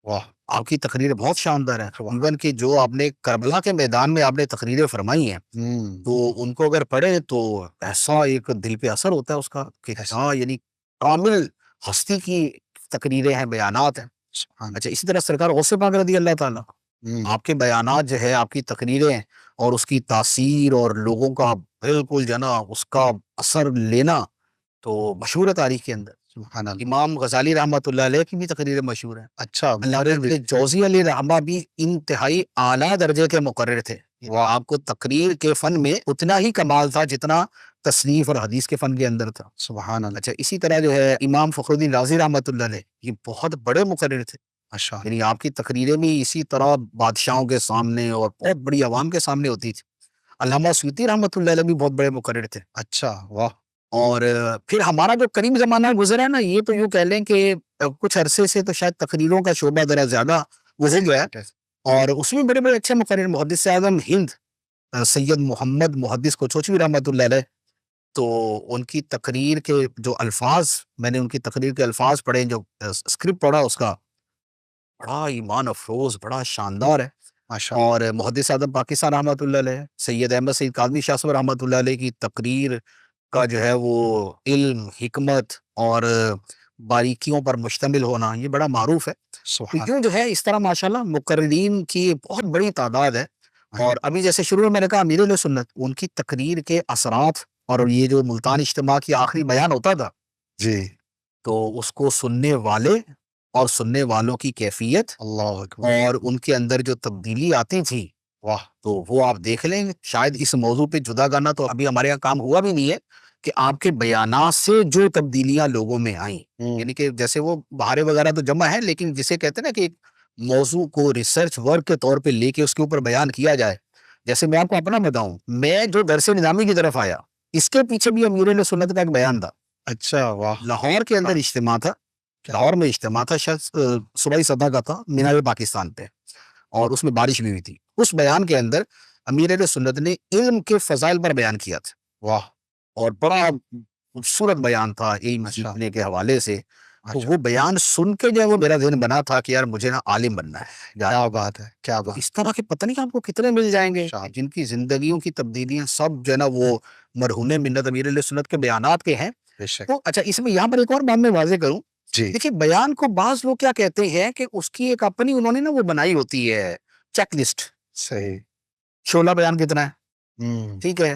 واہ, آپ کی تقریریں بہت شاندار ہیں. ایون کہ جو آپ نے کربلا کے میدان میں آپ نے تقریریں فرمائی ہیں تو ان کو اگر پڑھیں تو ایسا ایک دل پہ اثر ہوتا ہے اس کا کہ ہاں, یعنی کامل ہستی کی تقریریں ہیں, بیانات ہیں. اچھا, اسی طرح سرکار غوث پاک رضی اللہ تعالیٰ, آپ کے بیانات جو ہے, آپ کی تقریریں اور اس کی تاثیر اور لوگوں کا بالکل جنا اس کا اثر لینا تو مشہور ہے تاریخ کے اندر. سبحان اللہ. امام غزالی رحمۃ اللہ علیہ کی بھی تقریریں مشہور ہیں. اچھا. علامہ جوزی علیہ رحمہ بھی انتہائی اعلیٰ درجے کے مقرر تھے. وہ آپ کو تقریر کے فن میں اتنا ہی کمال تھا جتنا تصنیف اور حدیث کے فن کے اندر تھا. سبحان اللہ. اچھا اسی طرح جو ہے امام فخر الدین رازی رحمۃ اللہ علیہ یہ بہت بڑے مقرر تھے. ماشاء اللہ. یعنی آپ کی تقریریں بھی اسی طرح بادشاہوں کے سامنے اور بہت بڑی عوام کے سامنے ہوتی تھی. علامہ سیوطی رحمۃ اللہ علیہ بھی بہت بڑے مقرر تھے. اچھا واہ. اور پھر ہمارا جو قریب زمانہ گزرا ہے نا یہ تو یوں کہہ لیں کہ کچھ عرصے سے تو شاید تقریروں کا شعبہ ذرا زیادہ گزر گیا ہے. اور اس میں بڑے بڑے اچھے مقرر محدث اعظم ہند سید محمد محدث کوچوچوی رحمۃ اللہ علیہ، تو ان کی تقریر کے جو الفاظ میں نے ان کی تقریر کے الفاظ پڑھے، جو اسکرپٹ پڑھا اس کا بڑا ایمان افروز، بڑا شاندار ہے. ماشاء اللہ. اور محدث اعظم پاکستان رحمۃ اللہ علیہ سید احمد سعید کاظمی شاہ صاحب رحمۃ اللہ علیہ کی تقریر کا جو ہے وہ علم، حکمت اور باریکیوں پر مشتمل ہونا یہ بڑا معروف ہے. سبحان کیوں جو ہے اس طرح ماشاءاللہ مقررین کی بہت بڑی تعداد ہے. اور ابھی جیسے شروع میں نے کہا امیر علیہ سنت ان کی تقریر کے اثرات، اور یہ جو ملتان اجتماع کی آخری بیان ہوتا تھا جی. تو اس کو سننے والے اور سننے والوں کی کیفیت اللہ اکبر. اور ان کے اندر جو تبدیلی آتی تھی واہ. تو وہ آپ دیکھ لیں. شاید اس موضوع پہ جدا گانا تو ابھی ہمارے یہاں کام ہوا بھی نہیں ہے کہ آپ کے بیانات سے جو تبدیلیاں لوگوں میں آئیں، یعنی کہ جیسے وہ بہارے وغیرہ تو جمع ہے، لیکن جسے کہتے ہیں نا کہ ایک موضوع کو ریسرچ ورک کے طور پہ لے کے اس کے اوپر بیان کیا جائے. جیسے میں آپ کو اپنا بتاؤں، میں جو درس نظامی کی طرف آیا اس کے پیچھے بھی امیر علیہ سنت کا ایک بیان تھا. اچھا واہ. لاہور کے اندر اجتماع تھا، لاہور میں اجتماع تھا، شاید صوبائی سطح کا تھا، مینار پاکستان پہ، اور اس میں بارش بھی ہوئی تھی. اس بیان کے اندر امیر علیہ سنت نے علم کے فضائل پر بیان کیا تھا. واہ. اور بڑا خوبصورت بیان تھا علم سیکھنے کے حوالے سے. تو وہ بیان سن کے جو ہے وہ میرا ذہن بنا تھا کہ یار مجھے نا عالم بننا ہے. کیا بات ہے، کیا بات. اس طرح کے پتہ نہیں آپ کو کتنے مل جائیں گے جن کی زندگیوں کی تبدیلیاں سب جو ہے نا وہ مرہون منت امیر علیہ سنت کے بیانات کے ہیں. بے شک. تو اچھا اس میں یہاں پر ایک اور بات میں واضح کروں. جی. دیکھیے بیان کو بعض لوگ کیا کہتے ہیں کہ اس کی ایک اپنی انہوں نے نا وہ بنائی ہوتی ہے چیک لسٹ. صحیح. شعلہ بیان کتنا ہے، ٹھیک ہے،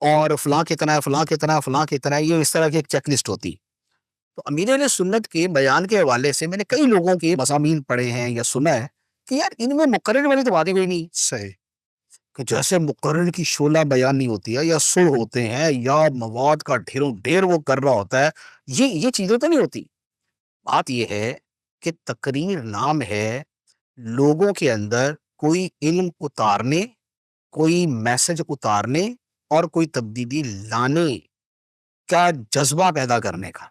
اور فلاں کتنا ہے، فلاں کتنا ہے، فلاں کتنا ہے، یہ اس طرح کی ایک چیک لسٹ ہوتی. تو امیر علیہ سنت کے بیان کے حوالے سے میں نے کئی لوگوں کے مضامین پڑھے ہیں یا سنا ہے کہ یار ان میں مقرر والی تو بات ہی کوئی نہیں. صحیح. کہ جیسے مقرر کی شعلہ بیان نہیں ہوتی ہے، یا سر ہوتے ہیں، یا مواد کا ڈھیروں ڈھیر وہ کر رہا ہوتا ہے، یہ چیزیں تو نہیں ہوتی. بات یہ ہے کہ تقریر نام ہے لوگوں کے اندر کوئی علم اتارنے، کوئی میسج اتارنے اور کوئی تبدیلی لانے کا جذبہ پیدا کرنے کا.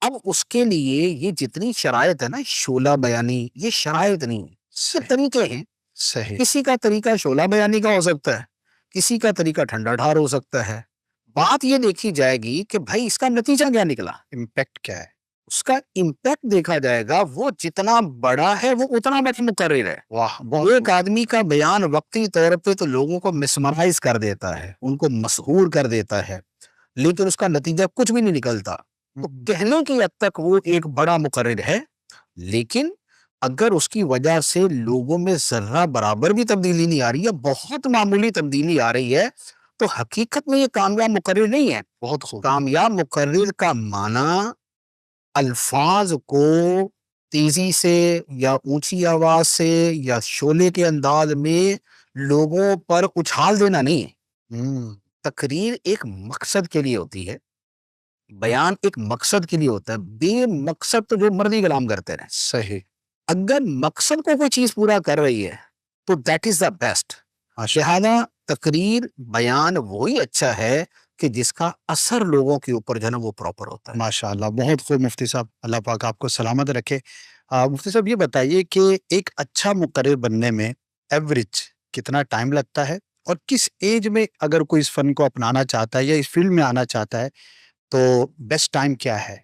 اب اس کے لیے یہ جتنی شرائط ہے نا شعلہ بیانی، یہ شرائط نہیں ہے، یہ طریقے ہیں. صحیح. کسی کا طریقہ شعلہ بیانی کا ہو سکتا ہے، کسی کا طریقہ ٹھنڈا ڈھار ہو سکتا ہے. بات یہ دیکھی جائے گی کہ بھائی اس کا نتیجہ کیا نکلا، امپیکٹ کیا ہے. اس کا امپیکٹ دیکھا جائے گا. وہ جتنا بڑا ہے وہ اتنا بڑا مقرر ہے. واہ. ایک آدمی کا بیان وقتی طور پہ تو لوگوں کو مسمرائز کر دیتا ہے، ان کو مسحور کر دیتا ہے، لیکن اس کا نتیجہ کچھ بھی نہیں نکلتا. تو کہنے کی حد تک وہ ایک بڑا مقرر ہے، لیکن اگر اس کی وجہ سے لوگوں میں ذرہ برابر بھی تبدیلی نہیں آ رہی ہے، بہت معمولی تبدیلی آ رہی ہے، تو حقیقت میں یہ کامیاب مقرر نہیں ہے. بہت خوب. کامیاب مقرر کا معنی الفاظ کو تیزی سے یا اونچی آواز سے یا شعلے کے انداز میں لوگوں پر اچھال دینا نہیں ہے. تقریر ایک مقصد کے لیے ہوتی ہے، بیان ایک مقصد کے لیے ہوتا ہے. بے مقصد تو جو مرضی کلام کرتے رہے. صحیح. اگر مقصد کو کوئی چیز پورا کر رہی ہے تو دیٹ از دا بیسٹ. لہذا تقریر بیان وہی اچھا ہے کہ جس کا اثر لوگوں کے اوپر جو ہے نا وہ پراپر ہوتا ہے. ماشاء اللہ. بہت خوب مفتی صاحب، اللہ پاک آپ کو سلامت رکھے. مفتی صاحب یہ بتائیے کہ ایک اچھا مقرر بننے میں ایوریج کتنا ٹائم لگتا ہے، اور کس ایج میں اگر کوئی اس فن کو اپنانا چاہتا ہے یا اس فیلڈ میں آنا چاہتا ہے تو بیسٹ ٹائم کیا ہے؟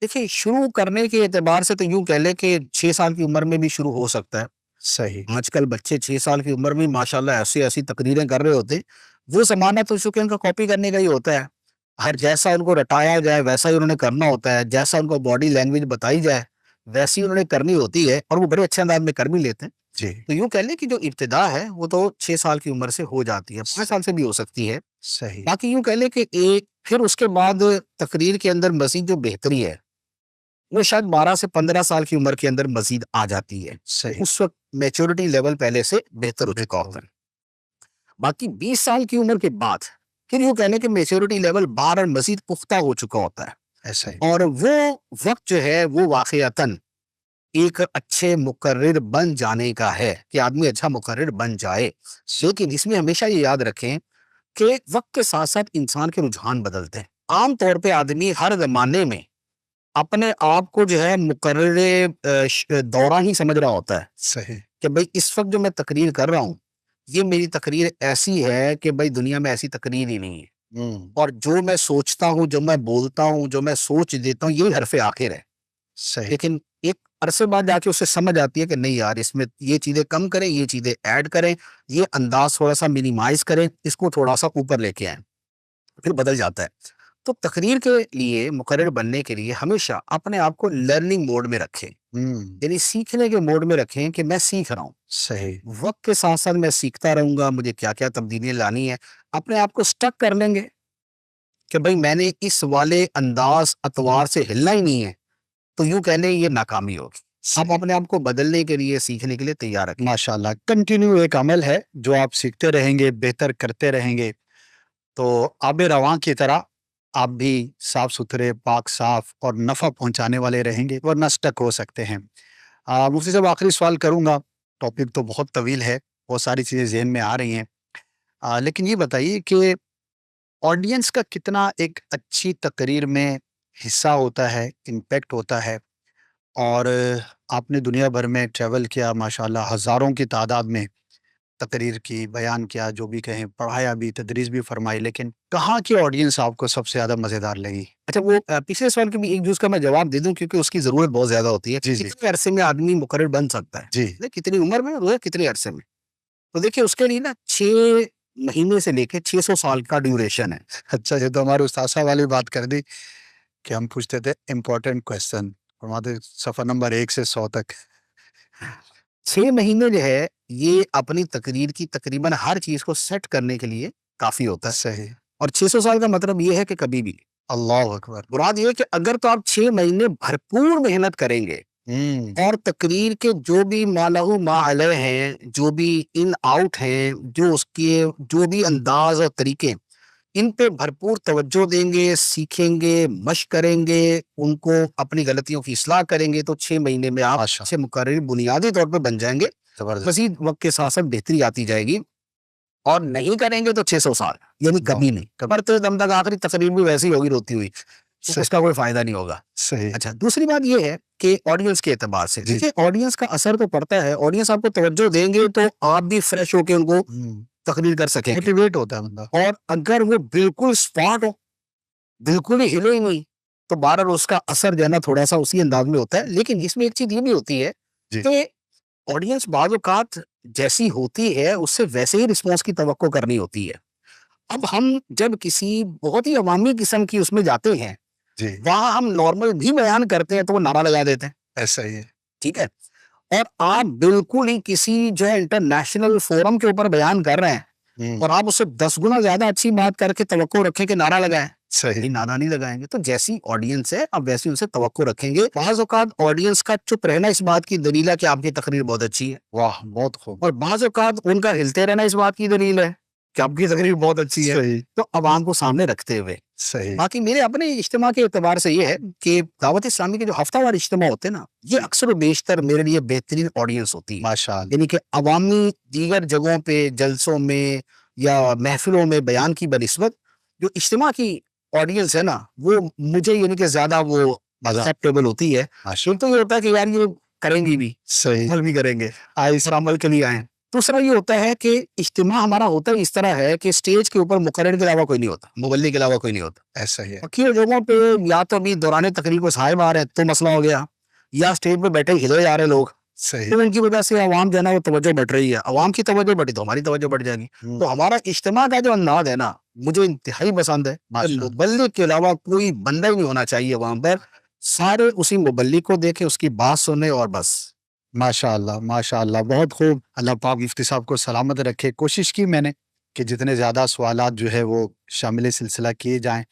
دیکھیں شروع کرنے کے اعتبار سے تو یوں کہہ لیں کہ 6 سال کی عمر میں بھی شروع ہو سکتا ہے. صحیح. آج کل بچے 6 سال کی عمر میں ماشاءاللہ ایسی تقریریں کر رہے ہوتے ہیں. وہ زمانہ تو چونکہ ان کا کاپی کرنے کا ہی ہوتا ہے. ہر جیسا ان کو رٹایا جائے ویسا ہی انہوں نے کرنا ہوتا ہے، جیسا ان کو باڈی لینگویج بتائی جائے ویسی انہوں نے کرنی ہوتی ہے، اور وہ بڑے اچھے انداز میں کر بھی لیتے ہیں. جی. تو یوں کہہ لیں کہ جو ابتدا ہے وہ تو 6 سال کی عمر سے ہو جاتی ہے، 5 سال سے بھی ہو سکتی ہے. صحیح. باقی یوں کہہ لیں کہ پھر اس کے بعد تقریر کے اندر مزید جو بہتری ہے وہ شاید 12 سے 15 سال کی عمر کے اندر مزید آ جاتی ہے. صحیح. اس وقت میچورٹی لیول پہلے سے بہتر ہو چکا ہوتا ہے. باقی 20 سال کی عمر کے بعد پھر یوں کہنے کہ میچورٹی لیول بار اور مزید پختہ ہو چکا ہوتا ہے، ایسا ہی اور وہ وقت جو ہے وہ واقعتاً ایک اچھے مقرر بن جانے کا ہے کہ آدمی اچھا مقرر بن جائے، لیکن اس میں ہمیشہ یہ یاد رکھیں کہ وقت کے ساتھ ساتھ انسان کے رجحان بدلتے ہیں۔ عام طور پہ آدمی ہر زمانے میں اپنے آپ کو جو ہے مقرر دورہ ہی سمجھ رہا ہوتا ہے صحیح کہ بھئی اس وقت جو میں تقریر کر رہا ہوں یہ میری تقریر ایسی ہے کہ بھئی دنیا میں ایسی تقریر ہی نہیں ہے، اور جو میں سوچتا ہوں، جو میں بولتا ہوں، جو میں سوچ دیتا ہوں، یہی حرف آخر ہے۔ صحیح لیکن ایک عرصے بعد جا کے اسے سمجھ آتی ہے کہ نہیں یار، اس میں یہ چیزیں کم کریں، یہ چیزیں ایڈ کریں، یہ انداز تھوڑا سا منیمائز کریں، اس کو تھوڑا سا اوپر لے کے آئیں، پھر بدل جاتا ہے۔ تو تقریر کے لیے، مقرر بننے کے لیے ہمیشہ اپنے آپ کو لرننگ موڈ میں رکھیں، یعنی سیکھنے کے موڈ میں رکھیں کہ میں سیکھ رہا ہوں، صحیح وقت کے ساتھ ساتھ میں سیکھتا رہوں گا، مجھے کیا کیا تبدیلیاں لانی ہے۔ اپنے آپ کو سٹک کر لیں گے کہ بھئی میں نے اس والے انداز اتوار سے ہلنا ہی نہیں ہے، تو یوں کہنے یہ ناکامی ہوگی۔ آپ اپنے آپ کو بدلنے کے لیے، سیکھنے کے لیے تیار رکھیں۔ ماشاءاللہ، کنٹینیو ایک عمل ہے جو آپ سیکھتے رہیں گے، بہتر کرتے رہیں گے، تو آب رواں کی طرح آپ بھی صاف ستھرے، پاک صاف اور نفع پہنچانے والے رہیں گے، ورنہ سٹک ہو سکتے ہیں۔ مفتی صاحب، آخری سوال کروں گا، ٹاپک تو بہت طویل ہے، بہت ساری چیزیں ذہن میں آ رہی ہیں، لیکن یہ بتائیے کہ آڈینس کا کتنا ایک اچھی تقریر میں حصہ ہوتا ہے، امپیکٹ ہوتا ہے، اور آپ نے دنیا بھر میں ٹریول کیا، ماشاءاللہ ہزاروں کی تعداد میں تقریر کی، بیان کیا، جو بھی کہیں، پڑھایا بھی، تدریس بھی فرمائی، لیکن کہاں کی آڈینس آپ کو سب سے زیادہ مزیدار لگی؟ اچھا، وہ پچھلے سوال کے بھی ایک جز کا میں جواب دے دوں، کیونکہ اس کی ضرورت بہت زیادہ ہوتی ہے۔ جی جی کتنے عرصے میں آدمی مقرر بن سکتا ہے، جی کتنی عمر میں اور کتنے عرصے میں؟ تو دیکھیں اس کے لیے نا 6 مہینے سے لے کے 600 سال کا ڈیوریشن ہے۔ اچھا، یہ تو ہمارے استاد صاحب والی بات کر دی کہ ہم پوچھتے تھے امپورٹنٹ کوشچن، فرماتے صفحہ نمبر 1 سے 100 تک۔ 6 مہینے جو ہے یہ اپنی تقریر کی تقریباً ہر چیز کو سیٹ کرنے کے لیے کافی ہوتا ہے، صحیح، اور 600 سال کا مطلب یہ ہے کہ کبھی بھی، اللہ اکبر۔ مراد یہ ہے کہ اگر تو آپ 6 مہینے بھرپور محنت کریں گے اور تقریر کے جو بھی مالہ ما علیہ ہیں، جو بھی ان آؤٹ ہیں، جو اس کے جو بھی انداز اور طریقے، ان پہ بھرپور توجہ دیں گے، سیکھیں گے، مشق کریں گے، ان کو اپنی غلطیوں کی اصلاح کریں گے، تو 6 مہینے میں آپ ماشاء اچھے مقرر بنیادی طور پہ بن جائیں گے۔ زبردست، مزید وقت کے ساتھ ساتھ بہتری آتی جائے گی، اور نہیں کریں گے تو 600 سال، یعنی کبھی نہیں، مرتے دم تک آخری تقریر بھی ویسی ہوگی روتی ہوئی، تو اس کا کوئی فائدہ نہیں ہوگا۔ صحیح، اچھا، دوسری بات یہ ہے کہ آڈینس کے اعتبار سے جی۔ دیکھیں، آڈینس کا اثر تو پڑتا ہے، آڈینس آپ کو توجہ دیں گے تو آپ بھی فریش ہو کے ان کو تقریر کر سکیں گے، موٹیویٹ ہوتا ہے بندہ۔ اور اگر وہ بالکل اسپاٹ ہو، بالکل ہی ہلے ہی نہیں، تو بہرحال اس کا اثر جو ہے نا تھوڑا سا اسی انداز میں ہوتا ہے۔ لیکن اس میں ایک چیز یہ بھی ہوتی ہے جی۔ کہ آڈینس بعض اوقات جیسی ہوتی ہے اس سے ویسے ہی رسپانس کی توقع کرنی ہوتی ہے۔ اب ہم جب کسی بہت ہی عوامی قسم کی اس میں جاتے ہیں، جی، وہاں ہم نارمل بھی بیان کرتے ہیں تو وہ نعرہ لگا دیتے ہیں، ایسا ہی ہے، ٹھیک ہے، اور آپ بالکل ہی کسی جو ہے انٹرنیشنل فورم کے اوپر بیان کر رہے ہیں اور آپ اس سے 10 گنا زیادہ اچھی بات کر کے توقع رکھیں کہ نعرہ لگائیں، صحیح، نعرہ نہیں لگائیں گے۔ تو جیسی آڈینس ہے آپ ویسی ان سے توقع رکھیں گے۔ بعض اوقات آڈینس کا چپ رہنا اس بات کی دلیل ہے کہ آپ کی تقریر بہت اچھی ہے، واہ، بہت خوب، اور بعض اوقات ان کا ہلتے رہنا اس بات کی دلیل ہے کہ آپ کی تقریر بہت اچھی ہے۔ صحیح، تو عوام کو سامنے رکھتے ہوئے، صحیح، باقی میرے اپنے اجتماع کے اعتبار سے یہ ہے کہ دعوت اسلامی کے جو ہفتہ وار اجتماع ہوتے ہیں نا، یہ اکثر و بیشتر میرے لیے بہترین آڈینس ہوتی ہے، ماشاءاللہ، یعنی کہ عوامی دیگر جگہوں پہ، جلسوں میں یا محفلوں میں بیان کی بنسبت جو اجتماع کی آڈینس ہے نا، وہ مجھے یعنی کہ زیادہ وہ ایکسیپٹیبل ہوتی ہے۔ ماشاءاللہ، تو یہ ہوتا ہے کہ یار یہ کریں گی بھی، صحیح، عمل بھی کریں گے، اس عمل کے لیے آئیں۔ دوسرا یہ ہوتا ہے کہ اجتماع ہمارا ہوتا ہے اس طرح ہے کہ اسٹیج کے اوپر مقرر کے علاوہ کوئی نہیں ہوتا، مبلغ کے علاوہ کوئی نہیں ہوتا۔ ایسا ہی ہے، باقی جگہوں پہ یا تو ابھی دوران تقریر کو صاحب آ رہے ہیں تو مسئلہ ہو گیا، یا اسٹیج پہ بیٹھے ہلے جا رہے لوگ، صحیح، تو ان کی وجہ سے عوام جو ہے نا وہ توجہ بڑھ رہی ہے، عوام کی توجہ بڑھی تو ہماری توجہ بڑھ جائے گی۔ تو ہمارا اجتماع کا جو انداز ہے نا مجھے انتہائی پسند ہے۔ ماشاءاللہ، مبلغ کے علاوہ کوئی بندہ ہی نہیں ہونا چاہیے وہاں پر، سارے اسی مبلغ کو دیکھیں، اس کی بات سنیں اور بس۔ ماشاءاللہ، ماشاءاللہ، بہت خوب، اللہ پاک مفتی صاحب کو سلامت رکھے۔ کوشش کی میں نے کہ جتنے زیادہ سوالات جو ہے وہ شامل سلسلہ کیے جائیں،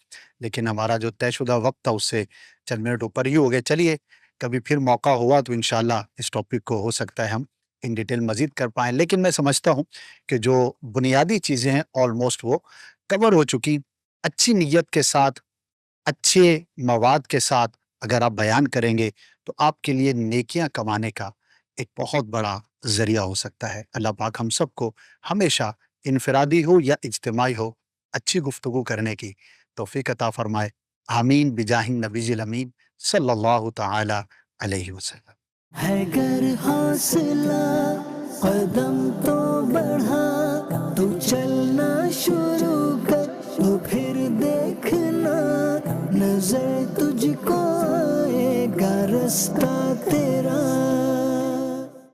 لیکن ہمارا جو طے شدہ وقت تھا اس سے چند منٹ اوپر ہی ہو گئے۔ چلیے، کبھی پھر موقع ہوا تو انشاءاللہ اس ٹاپک کو ہو سکتا ہے ہم ان ڈیٹیل مزید کر پائیں، لیکن میں سمجھتا ہوں کہ جو بنیادی چیزیں ہیں آلموسٹ وہ کور ہو چکی. اچھی نیت کے ساتھ، اچھے مواد کے ساتھ اگر آپ بیان کریں گے تو آپ کے لیے نیکیاں کمانے کا ایک بہت بڑا ذریعہ ہو سکتا ہے. اللہ پاک ہم سب کو ہمیشہ انفرادی ہو یا اجتماعی ہو اچھی گفتگو کرنے کی توفیق عطا فرمائے. آمین بجاہ النبی الامین صلی اللہ تعالی علیہ وسلم. ہے گر حوصلہ قدم تو بڑھا، تو چلنا شروع کر تو پھر دیکھنا، نظر تجھ کو آئے گا رستہ